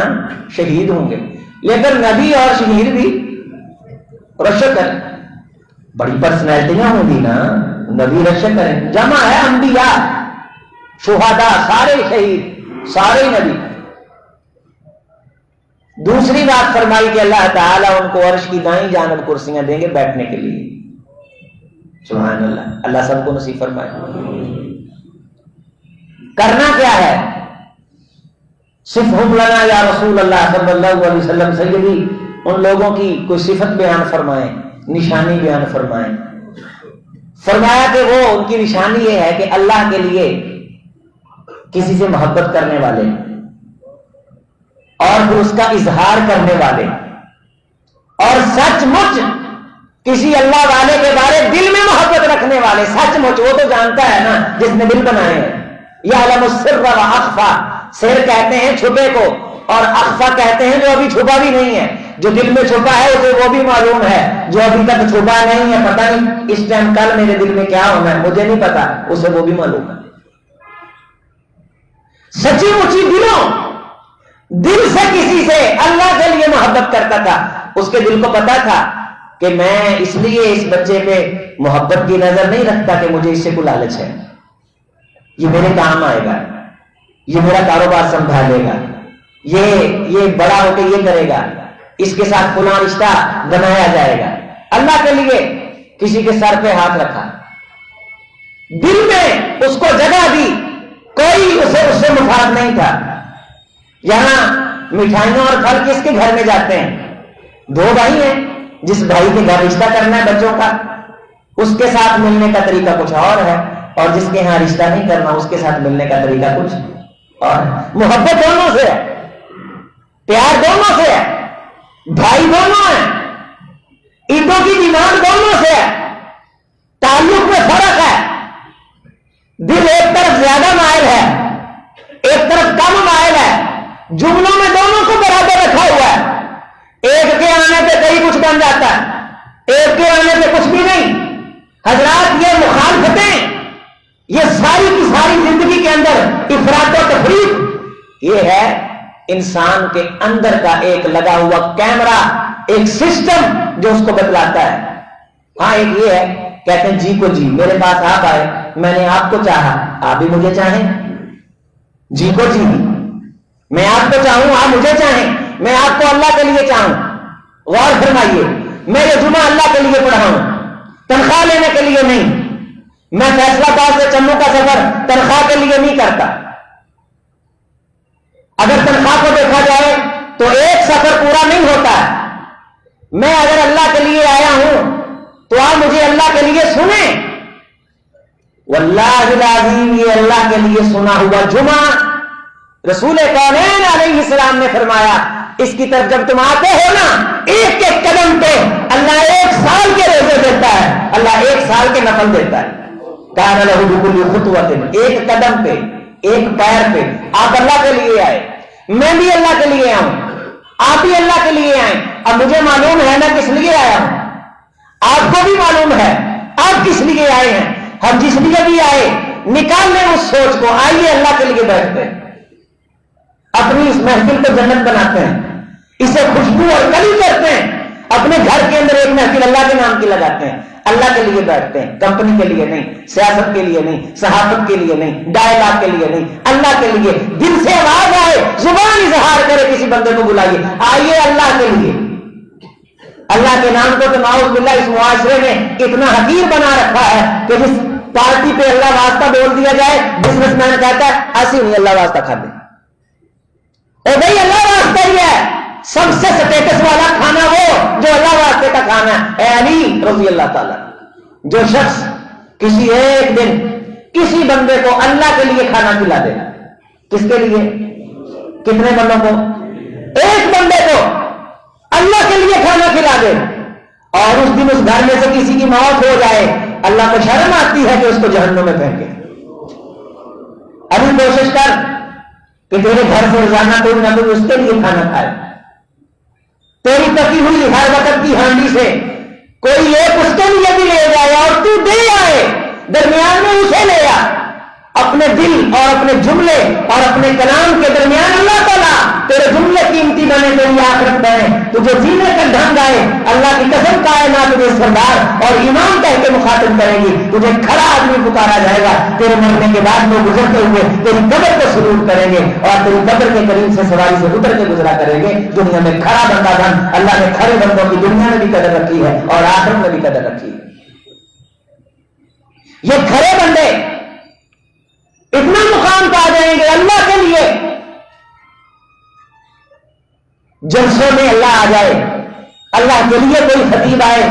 شہید ہوں گے, لیکن نبی اور شہید بھی رشک کریں. بڑی پرسنالٹیاں ہوں گی نا, نبی رشک کریں. جمع ہے انبیاء, شہداء سارے شہید سارے نبی. دوسری بات فرمائی کہ اللہ تعالیٰ ان کو عرش کی دائیں جانب کرسیاں دیں گے بیٹھنے کے لیے. سبحان اللہ, اللہ سب کو نصیب فرمائے. کرنا کیا ہے؟ صفہم لنا یا رسول اللہ صلی اللہ علیہ وسلم, سیدی ان لوگوں کی کوئی صفت بیان فرمائیں, نشانی بیان فرمائیں. فرمایا کہ وہ ان کی نشانی یہ ہے کہ اللہ کے لیے کسی سے محبت کرنے والے اور پھر اس کا اظہار کرنے والے, اور سچ مچ کسی اللہ والے کے بارے دل میں محبت رکھنے والے. سچ مچ وہ تو جانتا ہے نا جس نے دل بنائے ہیں. یعلم السر واخفا, سر کہتے ہیں چھپے کو, اور اخفا کہتے ہیں جو ابھی چھپا بھی نہیں ہے. جو دل میں چھپا ہے اسے وہ بھی معلوم ہے, جو ابھی تک چھپا نہیں ہے پتہ نہیں اس ٹائم کل میرے دل میں کیا ہونا ہے مجھے نہیں پتا, اسے وہ بھی معلوم ہے. سچی مچی دل سے کسی سے اللہ کے لیے محبت کرتا تھا, اس کے دل کو پتا تھا کہ میں اس لیے اس بچے پہ محبت کی نظر نہیں رکھتا کہ مجھے اس سے کوئی لالچ ہے, یہ میرے کام آئے گا, یہ میرا کاروبار سنبھالے گا, یہ بڑا ہو کے یہ کرے گا, اس کے ساتھ فلاں رشتہ بنایا جائے گا. اللہ کے لیے کسی کے سر پہ ہاتھ رکھا, دل میں اس کو جگہ دی, کوئی اس سے مفاد نہیں تھا. یہاں مٹھائیوں اور پھل کس کے گھر میں جاتے ہیں؟ دو بھائی ہیں, جس بھائی کے گھر رشتہ کرنا ہے بچوں کا اس کے ساتھ ملنے کا طریقہ کچھ اور ہے, اور جس کے یہاں رشتہ نہیں کرنا اس کے ساتھ ملنے کا طریقہ کچھ اور. محبت دونوں سے ہے, پیار دونوں سے ہے, بھائی دونوں ہیں, عیدوں کی ڈیمانڈ دونوں سے ہے, تعلق میں فرق ہے. دل ایک طرف زیادہ مائل ہے, ایک طرف کم مائل ہے, جملوں میں دونوں کو برابر رکھا ہوا ہے. ایک کے آنے پہ کئی کچھ بن جاتا ہے, ایک کے آنے پہ کچھ بھی نہیں. حضرات یہ مخالفتیں, یہ ساری کی ساری زندگی کے اندر افراط و تفریق, یہ ہے انسان کے اندر کا ایک لگا ہوا کیمرہ, ایک سسٹم جو اس کو بتلاتا ہے. ہاں ایک یہ ہے, کہتے ہیں جی کو جی, میرے پاس آپ آئے, میں نے آپ کو چاہا, آپ بھی مجھے چاہیں. جی کو جی, میں آپ کو چاہوں آپ مجھے چاہیں, میں آپ کو اللہ کے لیے چاہوں. غور فرمائیے, میں یہ جمعہ اللہ کے لیے پڑھاؤں, تنخواہ لینے کے لیے نہیں. میں فیصلہ آباد سے جموں کا سفر تنخواہ کے لیے نہیں کرتا. اگر تنخواہ کو دیکھا جائے تو ایک سفر پورا نہیں ہوتا ہے. میں اگر اللہ کے لیے آیا ہوں تو آپ مجھے اللہ کے لیے سنیں. واللہ العظیم یہ اللہ کے لیے سنا ہوا جمعہ رسول کونین علیہ السلام نے فرمایا, اس کی طرف جب تم آتے ہو نا, ایک ایک قدم پہ اللہ 1 سال کے روزے دیتا ہے, اللہ 1 سال کے نفل دیتا ہے. کان لہ بکل خطوۃ, ایک قدم پہ, ایک پیر پہ آپ اللہ کے لیے آئے, میں بھی اللہ کے لیے آؤں, آپ بھی اللہ کے لیے آئیں. اب مجھے معلوم ہے نا کس لیے آیا ہوں, آپ کو بھی معلوم ہے آپ کس لیے آئے ہیں. ہم جس لیے بھی آئے نکال لیں اس سوچ کو. آئیے اللہ کے لیے بیٹھتے ہیں, اپنی اس محفل کو جنت بناتے ہیں, اسے خوشبو اور کلی کرتے ہیں. اپنے گھر کے اندر ایک محفل اللہ کے نام کی لگاتے ہیں, اللہ کے لیے بیٹھتے ہیں, کمپنی کے لیے نہیں, سیاست کے لیے نہیں, صحافت کے لیے نہیں, ڈائلاگ کے لیے نہیں, اللہ کے لیے. دل سے آواز آئے, زبان اظہار کرے, کسی بندے کو بلائیے, آئیے اللہ کے لیے. اللہ کے نام کو تو نعوذ باللہ اس معاشرے نے اتنا حقیر بنا رکھا ہے کہ جس پارٹی پہ اللہ واسطہ بول دیا جائے, بزنس مین کہتا ہے ایسی نہیں, اللہ واسطہ کھا دیں. اے بھائی اللہ واسطہ ہی ہے, سب سے سٹیٹس والا کھانا وہ جو اللہ واسطے کا کھانا ہے. اے علی رضی اللہ تعالیٰ, جو شخص کسی ایک دن کسی بندے کو اللہ کے لیے کھانا کھلا دے, کس کے لیے, کتنے بندوں کو, ایک بندے کو اللہ کے لیے کھانا کھلا دے, اور اس دن اس گھر میں سے کسی کی موت ہو جائے, اللہ کو شرم آتی ہے کہ اس کو جہنم میں پھینکے. ابھی کوشش کر کہ تیرے گھر سے روزانہ کوئی نہ کوئی اس کے لیے کھانا کھائے. تیری پکی ہوئی ہر وقت کی ہانڈی سے کوئی ایک اس کے لیے بھی لے جائے اور تو دے آئے, درمیان میں اسے لے آ. اپنے دل اور اپنے جملے اور اپنے کلام کے درمیان اللہ تعالیٰ تیرے جملے قیمتی بنے, تیری آخرت بنے, تجھے جینے کا ڈھنگ آئے. اللہ کی قسم کائنات تجھے سردار اور ایمان کہہ کے مخاطب کرے گی, تجھے کھڑا آدمی پکارا جائے گا. تیرے مرنے کے بعد لوگ گزرتے ہوئے تیری قبر کو سلوٹ کریں گے اور تیری قبر کے قریب سے سواری سے اتر کے گزرا کریں گے. دنیا میں کھڑا بندہ بن, اللہ نے کھڑے بندوں کی دنیا میں بھی قدر رکھی ہے اور آخرت میں بھی قدر رکھی ہے. یہ کھڑے بندے اتنا مقام پا جائیں گے اللہ کے لیے, جلسوں میں اللہ آ جائے, اللہ کے لیے کوئی خطیب آئے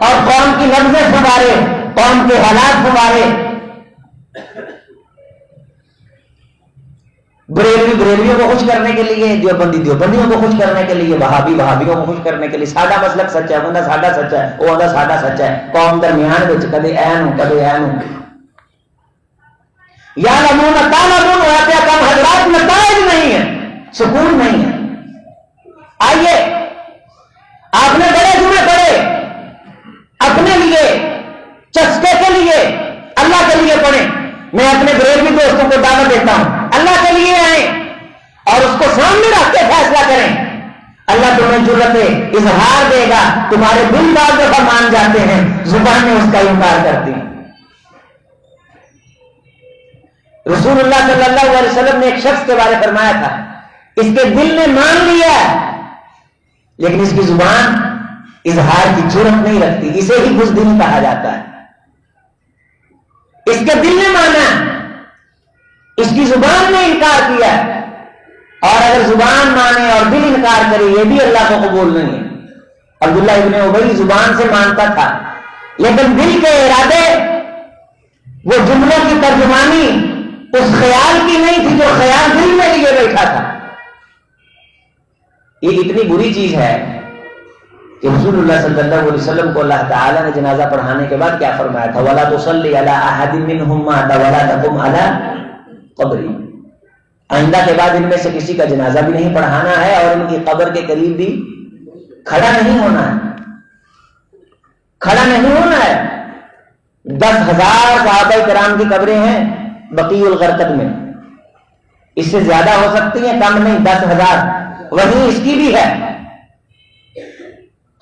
اور قوم کی نبضیں سنوارے, قوم کے حالات سنوارے. بریلوی بریلویوں کو خوش کرنے کے لیے, دیوبندی دیوبندیوں کو خوش کرنے کے لیے, وہابی وہابیوں کو خوش کرنے کے لیے. ساڈا مسلک سچا ہے, وہ ساڈا سچا ہے, وہ ساڈا سچا ہے. قوم درمیان میں کدے این ہوں کدے این ہوں. یا لمون تعلمون ہوتے کم حضرات, نتائج نہیں ہے, سکون نہیں ہے. آئیے, آپ نے بڑے جمعے پڑھے, اپنے لیے چسکے کے لیے اللہ کے لیے پڑھیں. میں اپنے بریلوی دوستوں کو دعوت دیتا ہوں, اللہ کے لیے آئیں اور اس کو سامنے رکھ کے فیصلہ کریں. اللہ تمہیں جرت اظہار دے گا. تمہارے دل بعض دفعہ مان جاتے ہیں, زبانیں اس کا انکار کرتی ہیں. رسول اللہ صلی اللہ علیہ وسلم نے ایک شخص کے بارے فرمایا تھا, اس کے دل نے مان لیا لیکن اس کی زبان اظہار کی جرت نہیں رکھتی, اسے ہی بزدلی کہا جاتا ہے. اس کے دل نے مانا, اس کی زبان نے انکار کیا, اور اگر زبان مانے اور دل انکار کرے یہ بھی اللہ کو قبول نہیں ہے. عبداللہ ابن ابی زبان سے مانتا تھا لیکن دل کے ارادے, وہ جملوں کی ترجمانی اس خیال کی نہیں تھی جو خیال دل میں لیے بیٹھا تھا. یہ اتنی بری چیز ہے کہ رسول اللہ صلی اللہ علیہ وسلم کو اللہ تعالیٰ نے جنازہ پڑھانے کے بعد کیا فرمایا تھا, وَلَا تُصَلِّ عَلَىٰ أَحَدٍ مِّنْهُمْ مَاتَ وَلَا تَقُمْ عَلَىٰ قَبْرِهِ. آئندہ کے بعد ان میں سے کسی کا جنازہ بھی نہیں پڑھانا ہے اور ان کی قبر کے قریب بھی کھڑا نہیں ہونا ہے, کھڑا نہیں ہونا ہے. 10,000 صحابہ کرام کی قبریں ہیں بقیع الغرقد میں, اس سے زیادہ ہو سکتی ہیں, کم نہیں, 10,000. وہیں اس کی بھی ہے.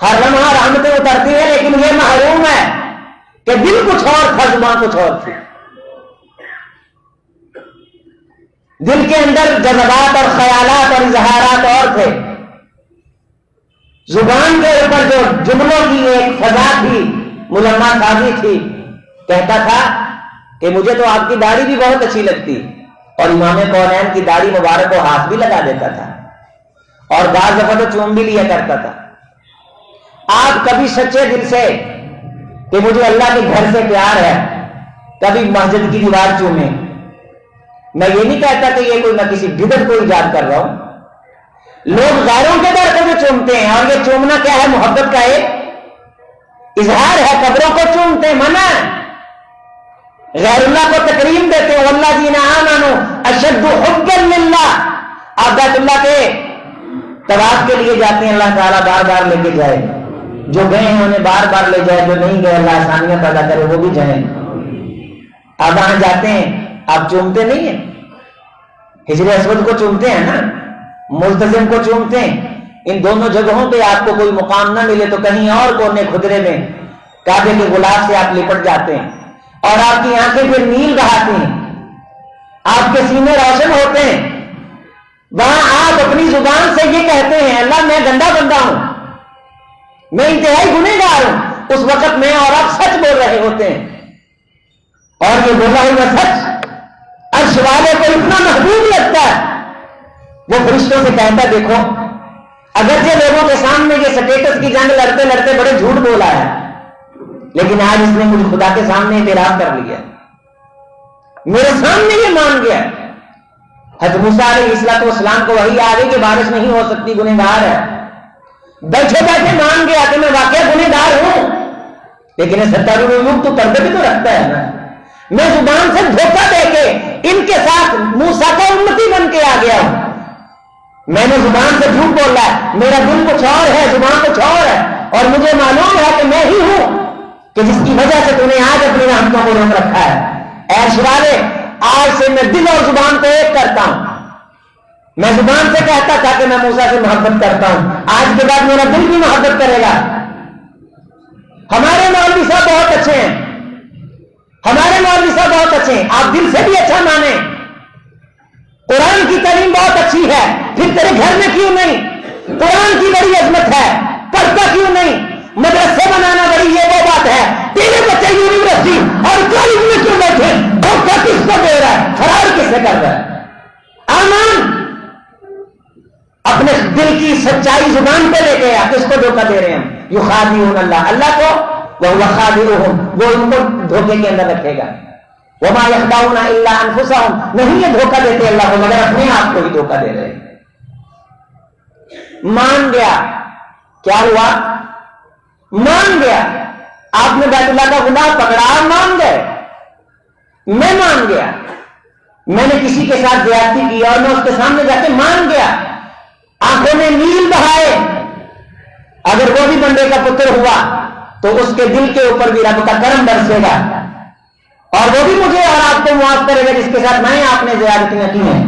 ہر لمحہ رحمتیں اترتی ہیں لیکن یہ محروم ہے کہ دل کچھ اور تھا, زبان کچھ اور تھی. دل کے اندر جذبات اور خیالات اور اظہارات اور تھے. زبان کے اوپر جو جملوں کی ایک فضا تھی, ملمہ سازی تھی, کہتا تھا کہ مجھے تو آپ کی داڑھی بھی بہت اچھی لگتی, اور امام کونین کی داڑھی مبارک کو ہاتھ بھی لگا دیتا تھا اور بعض دفعہ تو چوم بھی لیا کرتا تھا. آپ کبھی سچے دل سے کہ مجھے اللہ کے گھر سے پیار ہے, کبھی مسجد کی دیوار چومے. میں یہ نہیں کہتا کہ یہ کوئی میں کسی بدعت کو ایجاد کر رہا ہوں. لوگ غیروں کے در کو بھی چومتے ہیں, اور یہ چومنا کیا ہے, محبت کا ایک اظہار ہے. قبروں کو چومتے ہیں, منع ہے. غیر اللہ کو تکریم دیتے ہیں, والذین آمنوا اشد حبا للہ. آپ بیت اللہ کے طواف کے لیے جاتے ہیں, اللہ تعالیٰ بار بار لے کے جائے. جو گئے ہیں انہیں بار بار لے جائے, جو نہیں گئے اللہ آسانیاں پیدا کرے وہ بھی جائیں. آپ وہاں جاتے ہیں، آپ چومتے نہیں ہیں؟ حجر اسود کو چومتے ہیں نا، ملتزم کو چومتے ہیں۔ ان دونوں جگہوں پہ آپ کو کوئی مقام نہ ملے تو کہیں اور کونے خدرے میں کعبے کے غلاف سے آپ لپٹ جاتے ہیں، اور آپ کی آنکھیں پھر نیل بہاتی ہیں، آپ کے سینے روشن ہوتے ہیں۔ وہاں آپ اپنی زبان سے یہ کہتے ہیں اللہ میں گندا بندہ ہوں، میں انتہائی گنہگار ہوں، اس وقت میں اور آپ سچ بول رہے ہوتے ہیں، اور یہ بولا ہوا سچ عرش والے کو اتنا محبوب لگتا ہے، وہ فرشتوں سے کہتا دیکھو اگرچہ لوگوں کے سامنے یہ سٹیٹس کی جنگ لڑتے لڑتے بڑے جھوٹ بولا ہے، لیکن آج اس نے مجھے خدا کے سامنے اعتراف کر لیا، میرے سامنے یہ مان گیا۔ حضرت موسیٰ علیہ السلام کو وحی آ گئی کہ بارش نہیں ہو سکتی، گنہگار ہے، بیٹھے بیٹھے مان گیا کہ میں واقعہ گنہگار ہوں، لیکن تو پردے بھی تو رکھتا ہے نا۔ میں زبان سے دھوکہ دے کے ان کے ساتھ موسیٰ کا امتی بن کے آ گیا ہوں، میں نے زبان سے جھوٹ بولا ہے، میرا دل کچھ اور ہے، زبان کچھ اور ہے، اور مجھے معلوم ہے کہ میں ہی ہوں کہ جس کی وجہ سے تم نے آج اپنی رحمتوں کو روک رکھا ہے۔ عرش والے آج سے میں دل اور زبان کو ایک کرتا ہوں، میں زبان سے کہتا تھا کہ میں موسیٰ سے محبت کرتا ہوں، آج کے بعد میرا دل بھی محبت کرے گا۔ ہمارے مولوی صاحب بہت اچھے ہیں، ہمارے مولوی صاحب بہت اچھے ہیں، آپ دل سے بھی اچھا مانیں، قرآن کی تعلیم بہت اچھی ہے، پھر تیرے گھر میں کیوں نہیں؟ قرآن کی بڑی عظمت ہے، پڑھتا کیوں نہیں؟ مدرسے بنانا بڑی یہ وہ بات ہے، تیرے بچے یونیورسٹی اور کالج میں کیوں بیٹھے؟ دھوکہ کس کو دے رہا ہے؟ فرار کس سے کر رہا ہے؟ آمان اپنے دل کی سچائی زبان پہ لے کے آ، کس کو دھوکہ دے رہے ہیں؟ یخادعون اللہ، اللہ کو، وہو خادعهم، وہ ان کو دھوکے کے اندر رکھے گا۔ وما يخدعون الا انفسهم، نہیں یہ دھوکہ دیتے اللہ کو مگر اپنے آپ کو ہی دھوکہ دے رہے۔ مان گیا، کیا ہوا؟ مان گیا، آپ نے بیت اللہ کا گناہ پکڑا، مان گئے، میں مان گیا، میں نے کسی کے ساتھ زیادتی کی اور میں اس کے سامنے جا کے مان گیا، آنکھوں میں نیل بہائے، اگر وہ بھی بندے کا پتر ہوا تو اس کے دل کے اوپر بھی رب کا کرم برسے گا، اور وہ بھی مجھے اور آپ کو معاف کرے گا جس کے ساتھ میں آپ نے زیادتیاں کی ہیں۔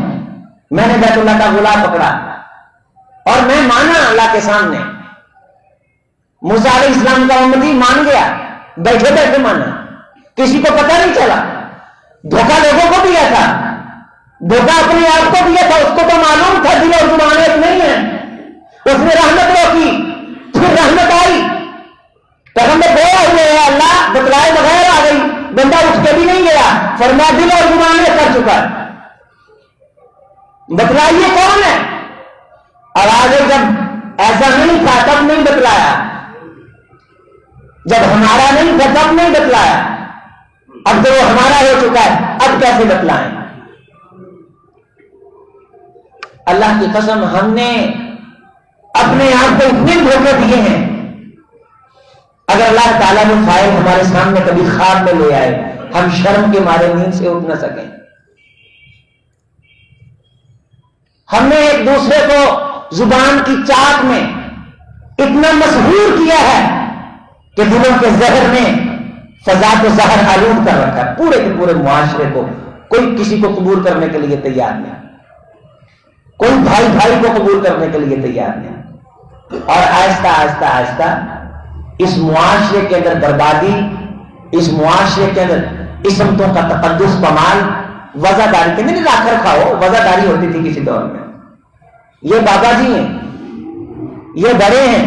میں نے بیت اللہ کا غلام پکڑا اور میں مانا اللہ کے سامنے۔ موسیٰ علیہ السلام کا امتی مان گیا، بیٹھے بیٹھے مانا، کسی کو پتہ نہیں چلا، دھوکہ لوگوں کو دیا تھا، دھوکہ اپنے آپ کو دیا تھا، اس کو تو معلوم تھا دل اور زبان ایک نہیں ہے، اس نے رحمت روکی، پھر رحمت آئی، پیغمبر گویا ہوئے ہیں، اللہ بتلائے بغیر آ گئی، بندہ اٹھ کے بھی نہیں گیا، فرمایا دل اور زبان ایک کر چکا، بتلائیے کون ہے؟ اور آگے جب ایسا نہیں تھا تب نہیں بتلایا، جب ہمارا نہیں تھا تب نہیں بتلایا، اب تو وہ ہمارا ہو چکا ہے، اب کیسے بتلائیں؟ اللہ کی قسم ہم نے اپنے آپ کو اتنے دھوکے دیے ہیں، اگر اللہ تعالیٰ نے فائل ہمارے سامنے کبھی خواب میں لے آئے ہم شرم کے مارے نیند سے اٹھ نہ سکیں۔ ہم نے ایک دوسرے کو زبان کی چاک میں اتنا مسحور کیا ہے کہ دلوں کے زہر نے فضا کو زہر آلود کر رکھا ہے، پورے کے پورے معاشرے کو کوئی کسی کو قبول کرنے کے لیے تیار نہیں، کوئی بھائی بھائی کو قبول کرنے کے لیے تیار نہیں، اور آہستہ آہستہ آہستہ اس معاشرے کے اندر بربادی، اس معاشرے کے اندر عصمتوں کا تقدس کمال، وزاداری کے نہیں لا کر کھاؤ، وزاداری ہوتی تھی کسی دور میں، یہ بابا جی ہیں، یہ بڑے ہیں،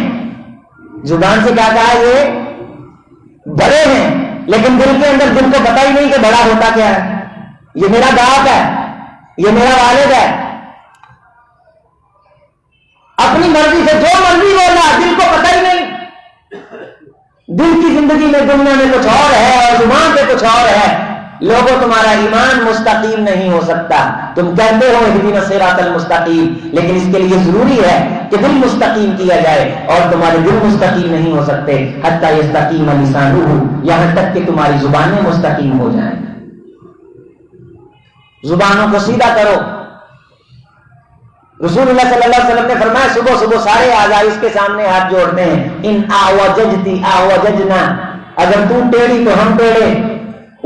زبان سے کیا کہا یہ بڑے ہیں، لیکن دل کے اندر دل کو پتہ ہی نہیں کہ بڑا ہوتا کیا ہے، یہ میرا باپ ہے، یہ میرا والد ہے، اپنی مرضی سے جو مرضی بولا، دل کو پتہ ہی نہیں، دل کی زندگی میں دنیا میں کچھ اور ہے اور زبان پہ کچھ اور ہے۔ لوگوں تمہارا ایمان مستقیم نہیں ہو سکتا، تم کہتے ہو اہدنا الصراط المستقیم، لیکن اس کے لیے ضروری ہے کہ دل مستقیم کیا جائے، اور تمہارے دل مستقیم نہیں ہو سکتے حتی یستقیم لسانہ، یہاں تک کہ تمہاری زبانیں مستقیم ہو جائیں۔ زبانوں کو سیدھا کرو۔ رسول اللہ صلی اللہ علیہ وسلم نے فرمایا صبح صبح سارے اعضاء اس کے سامنے ہاتھ جوڑتے ہیں، ان اعوججتی اعوججنا، اگر تو ٹیڑھی تو ہم ٹیڑھے،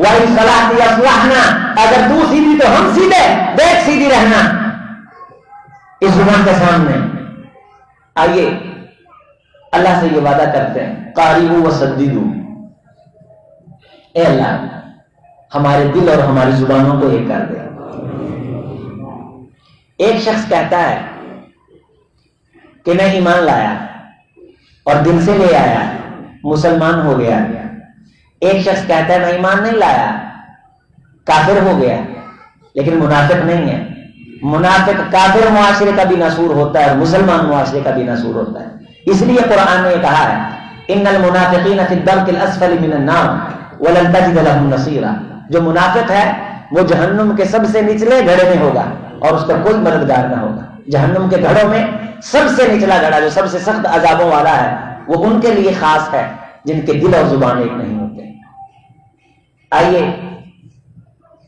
وَإِنْ صَلَحْتِ أَصْلَحْنَا، اگر تو سیدھی تو ہم سیدھے، دیکھ سیدھی رہنا اس زبان کے سامنے۔ آئیے اللہ سے یہ وعدہ کرتے ہیں، قَارِبُوا وَسَدِّدُوا، اے اللہ ہمارے دل اور ہماری زبانوں کو ایک کر دے۔ ایک شخص کہتا ہے کہ میں ایمان لایا اور دل سے لے آیا، مسلمان ہو گیا۔ ایک شخص کہتا ہے میں ایمان نہیں لایا، کافر ہو گیا، لیکن منافق نہیں ہے۔ منافق کافر معاشرے کا بھی ناسور ہوتا ہے اور مسلمان معاشرے کا بھی ناسور ہوتا ہے۔ اس لیے قرآن نے یہ کہا ہے ان المنافقین فی الدرک الاسفل من النار ولن تجد لهم نصیرا، جو منافق ہے وہ جہنم کے سب سے نچلے گھڑے میں ہوگا اور اس کا کوئی مددگار نہ ہوگا۔ جہنم کے گھڑوں میں سب سے نچلا گھڑا جو سب سے سخت عذابوں والا ہے وہ ان کے لیے خاص ہے جن کے دل اور زبان ایک نہیں ہوتے۔ آئیے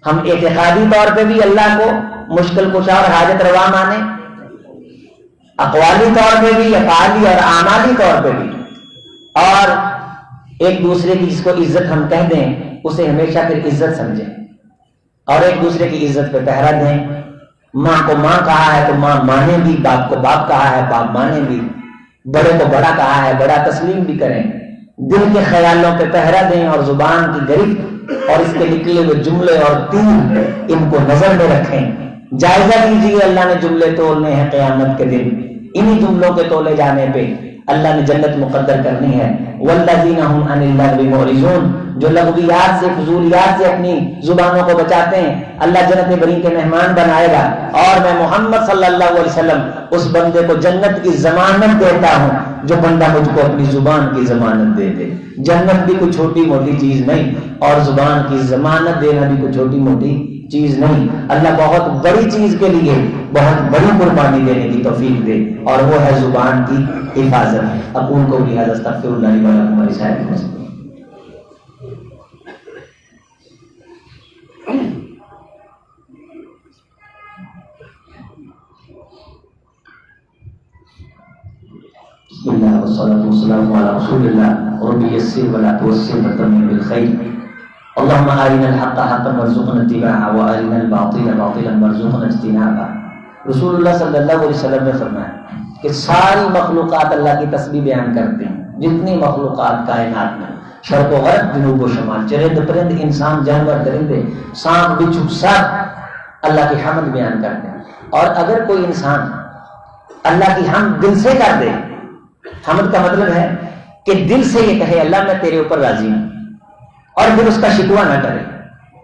ہم اعتقادی طور پہ بھی اللہ کو مشکل کشا اور حاجت روا مانے، اقوالی طور پہ بھی، افعالی اور اعمالی طور پہ بھی، اور ایک دوسرے کی جس کو عزت ہم کہہ دیں اسے ہمیشہ پھر عزت سمجھیں اور ایک دوسرے کی عزت پہ پہرا دیں۔ ماں کو ماں کہا ہے تو ماں مانے بھی، باپ کو باپ کہا ہے باپ مانے بھی، بڑے کو بڑا کہا ہے بڑا تسلیم بھی کریں، دل کے خیالوں پہ پہرا دیں اور زبان کی گرفت اور اس کے نکلے ہوئے جملے اور تیر ان کو نظر میں رکھیں۔ جائزہ لیجیے، اللہ نے جملے تولنے ہیں قیامت کے دن، انہی جملوں کے تولے جانے پہ اللہ نے جنت مقدر کرنی ہے۔ والذین هم عن اللغو معرضون، جو لغویات سے فضولیات سے اپنی زبانوں کو بچاتے ہیں اللہ جنت بری کے مہمان بنائے گا، اور میں محمد صلی اللہ علیہ وسلم اس بندے کو جنت کی ضمانت دیتا ہوں جو بندہ مجھ کو اپنی زبان کی ضمانت دے دے۔ جنت بھی کوئی چھوٹی موٹی چیز نہیں اور زبان کی ضمانت دینا بھی کوئی چھوٹی موٹی چیز نہیں۔ اللہ بہت بڑی چیز کے لیے بہت بڑی قربانی دینے کی توفیق دے اور وہ ہے زبان کی حفاظت۔ اقول قولی ھذا استغفر اللہ لی ولکم ولسائر المسلمین۔ بسم اللہ والصلاة والسلام علی رسول اللہ ربی یسر ولا تعسر وتمم بالخیر۔ اللهم أرنا الحق حقا وارزقنا اتباعه وأرنا الباطل باطلا وارزقنا اجتنابه۔ رسول اللہ صلی اللہ علیہ وسلم نے فرمایا کہ ساری مخلوقات اللہ کی تسبیح بیان کرتے ہیں، جتنی مخلوقات کائنات میں، شرق و غرب جنوب و شمال، چرند پرند انسان جانور درندے سانپ بچھو سب اللہ کی حمد بیان کرتے ہیں۔ اور اگر کوئی انسان اللہ کی حمد دل سے کر دے، حمد کا مطلب ہے کہ دل سے یہ کہے اللہ میں تیرے اوپر راضی ہوں، اور پھر اس کا شکوہ نہ کرے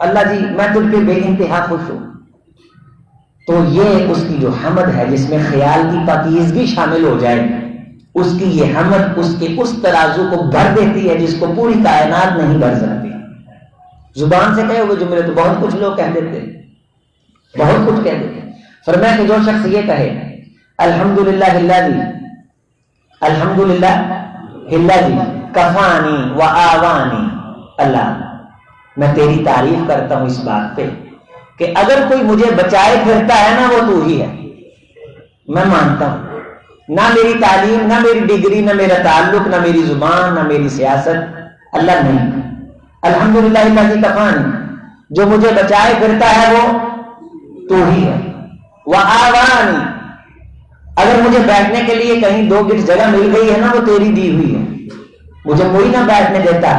اللہ جی میں تجھ پہ بے انتہا خوش ہوں، تو یہ اس کی جو حمد ہے جس میں خیال کی پاکیزگی شامل ہو جائے، اس کی یہ حمد اس کے اس ترازو کو بھر دیتی ہے جس کو پوری کائنات نہیں بھر سکتی۔ زبان سے کہے ہوئے جملے تو بہت کچھ لوگ کہہ دیتے، بہت کچھ کہہ دیتے۔ فرمایا کہ جو شخص یہ کہے الحمدللہ الذی، الحمدللہ الذی کفانی و آوانی، اللہ میں تیری تعریف کرتا ہوں اس بات پہ کہ اگر کوئی مجھے بچائے پھرتا ہے نا وہ تو ہی ہے، میں مانتا ہوں، نہ میری تعلیم، نہ میری ڈگری، نہ میرا تعلق، نہ میری زبان، نہ میری سیاست، اللہ نہیں۔ الحمدللہ الذی کفانی، جو مجھے بچائے پھرتا ہے وہ تو ہی ہے۔ وآوانی، اگر مجھے بیٹھنے کے لیے کہیں 2 گٹ جگہ مل گئی ہے نا وہ تیری دی ہوئی ہے، مجھے کوئی نہ بیٹھنے دیتا،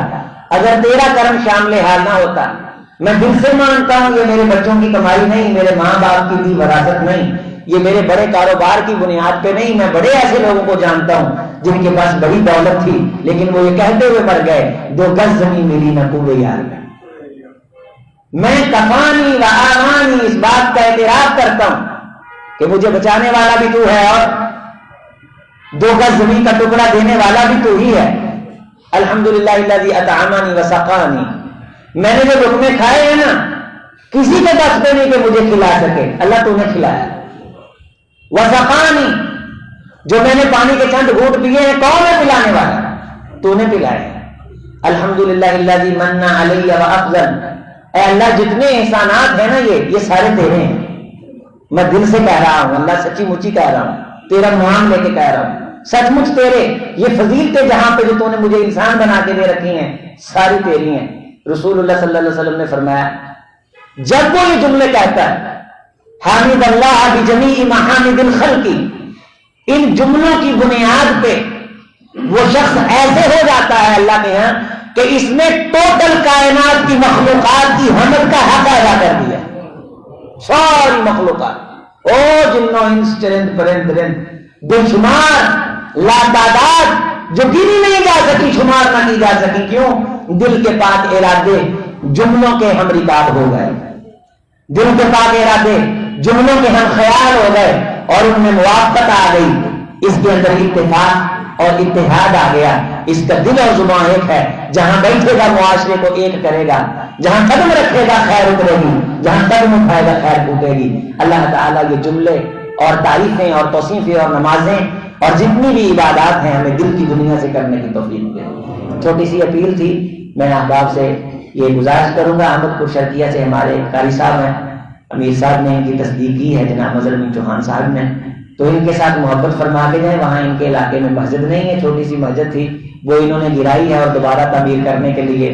اگر تیرا کرم شامل حال نہ ہوتا۔ میں دل سے مانتا ہوں یہ میرے بچوں کی کمائی نہیں، میرے ماں باپ کی دی وراثت نہیں، یہ میرے بڑے کاروبار کی بنیاد پہ نہیں۔ میں بڑے ایسے لوگوں کو جانتا ہوں جن کے پاس بڑی دولت تھی لیکن وہ یہ کہتے ہوئے مر گئے 2 گز زمین ملی نہ کوئے یار میں۔ میں کفانی و آوانی اس بات کا اعتراف کرتا ہوں کہ مجھے بچانے والا بھی تو ہے اور 2 گز زمین کا ٹکڑا دینے والا بھی تو ہی ہے۔ الحمدللہ الذی اطعمنی وسقانی، میں نے جو لقمے کھائے ہیں نا کسی کے بس پہ نہیں کہ مجھے کھلا سکے، اللہ تو نے کھلایا۔ وسقانی، جو میں نے پانی کے چند گھونٹ پیے ہیں کون ہے پلانے والا؟ تو نے پلایا۔ الحمدللہ الذی من علی وافضل، اے اللہ جتنے احسانات ہیں نا یہ سارے تیرے ہیں، میں دل سے کہہ رہا ہوں اللہ، سچی مچی کہہ رہا ہوں، تیرا نام لے کے کہہ رہا ہوں، سچ مچ تیرے یہ فضیلتیں جہاں پہ جو تو نے مجھے انسان بنا کے دے رکھی ہیں ساری تیری ہیں۔ رسول اللہ صلی اللہ علیہ وسلم نے فرمایا جب وہ یہ جملے کہتا ہے حامد اللہ بجمیع محامد الخلق، ان جملوں کی بنیاد پہ وہ شخص ایسے ہو جاتا ہے اللہ کے ہاں کہ اس نے ٹوٹل کائنات کی مخلوقات کی حمد کا حق ادا کر دیا. ساری مخلوقات، او جنوں انس چرند پرند درند بے شمار لاتعداد جو گنی نہیں جا سکی، شمار نہ کی جا سکی. کیوں؟ دل کے پاک ارادے جملوں کے ہم ریکارڈ ہو گئے، دل کے پاک ارادے جملوں کے ہم خیال ہو گئے اور ان میں موافقت آ گئی، اس کے اندر اتفاق اور اتحاد آ گیا. اس کا دل اور زبان ایک ہے. جہاں بیٹھے گا معاشرے کو ایک کرے گا، جہاں قدم رکھے گا خیر اترے گی، جہاں قدم اٹھائے گا خیر ٹوٹے گی. اللہ تعالیٰ یہ جملے اور تعریفیں اور توصیفیں اور نمازیں اور جتنی بھی عبادات ہیں ہمیں دل کی دنیا سے کرنے کی توفیق دے. چھوٹی سی اپیل تھی، میں احباب سے یہ گزارش کروں گا. احمد پور شرقیہ سے ہمارے قاری صاحب ہیں، امیر صاحب نے ان کی تصدیق کی ہے، جناب مظہر امین چوہان صاحب نے، تو ان کے ساتھ محبت فرما کے جائیں. وہاں ان کے علاقے میں مسجد نہیں ہے، چھوٹی سی مسجد تھی، وہ انہوں نے گرائی ہے اور دوبارہ تعمیر کرنے کے لیے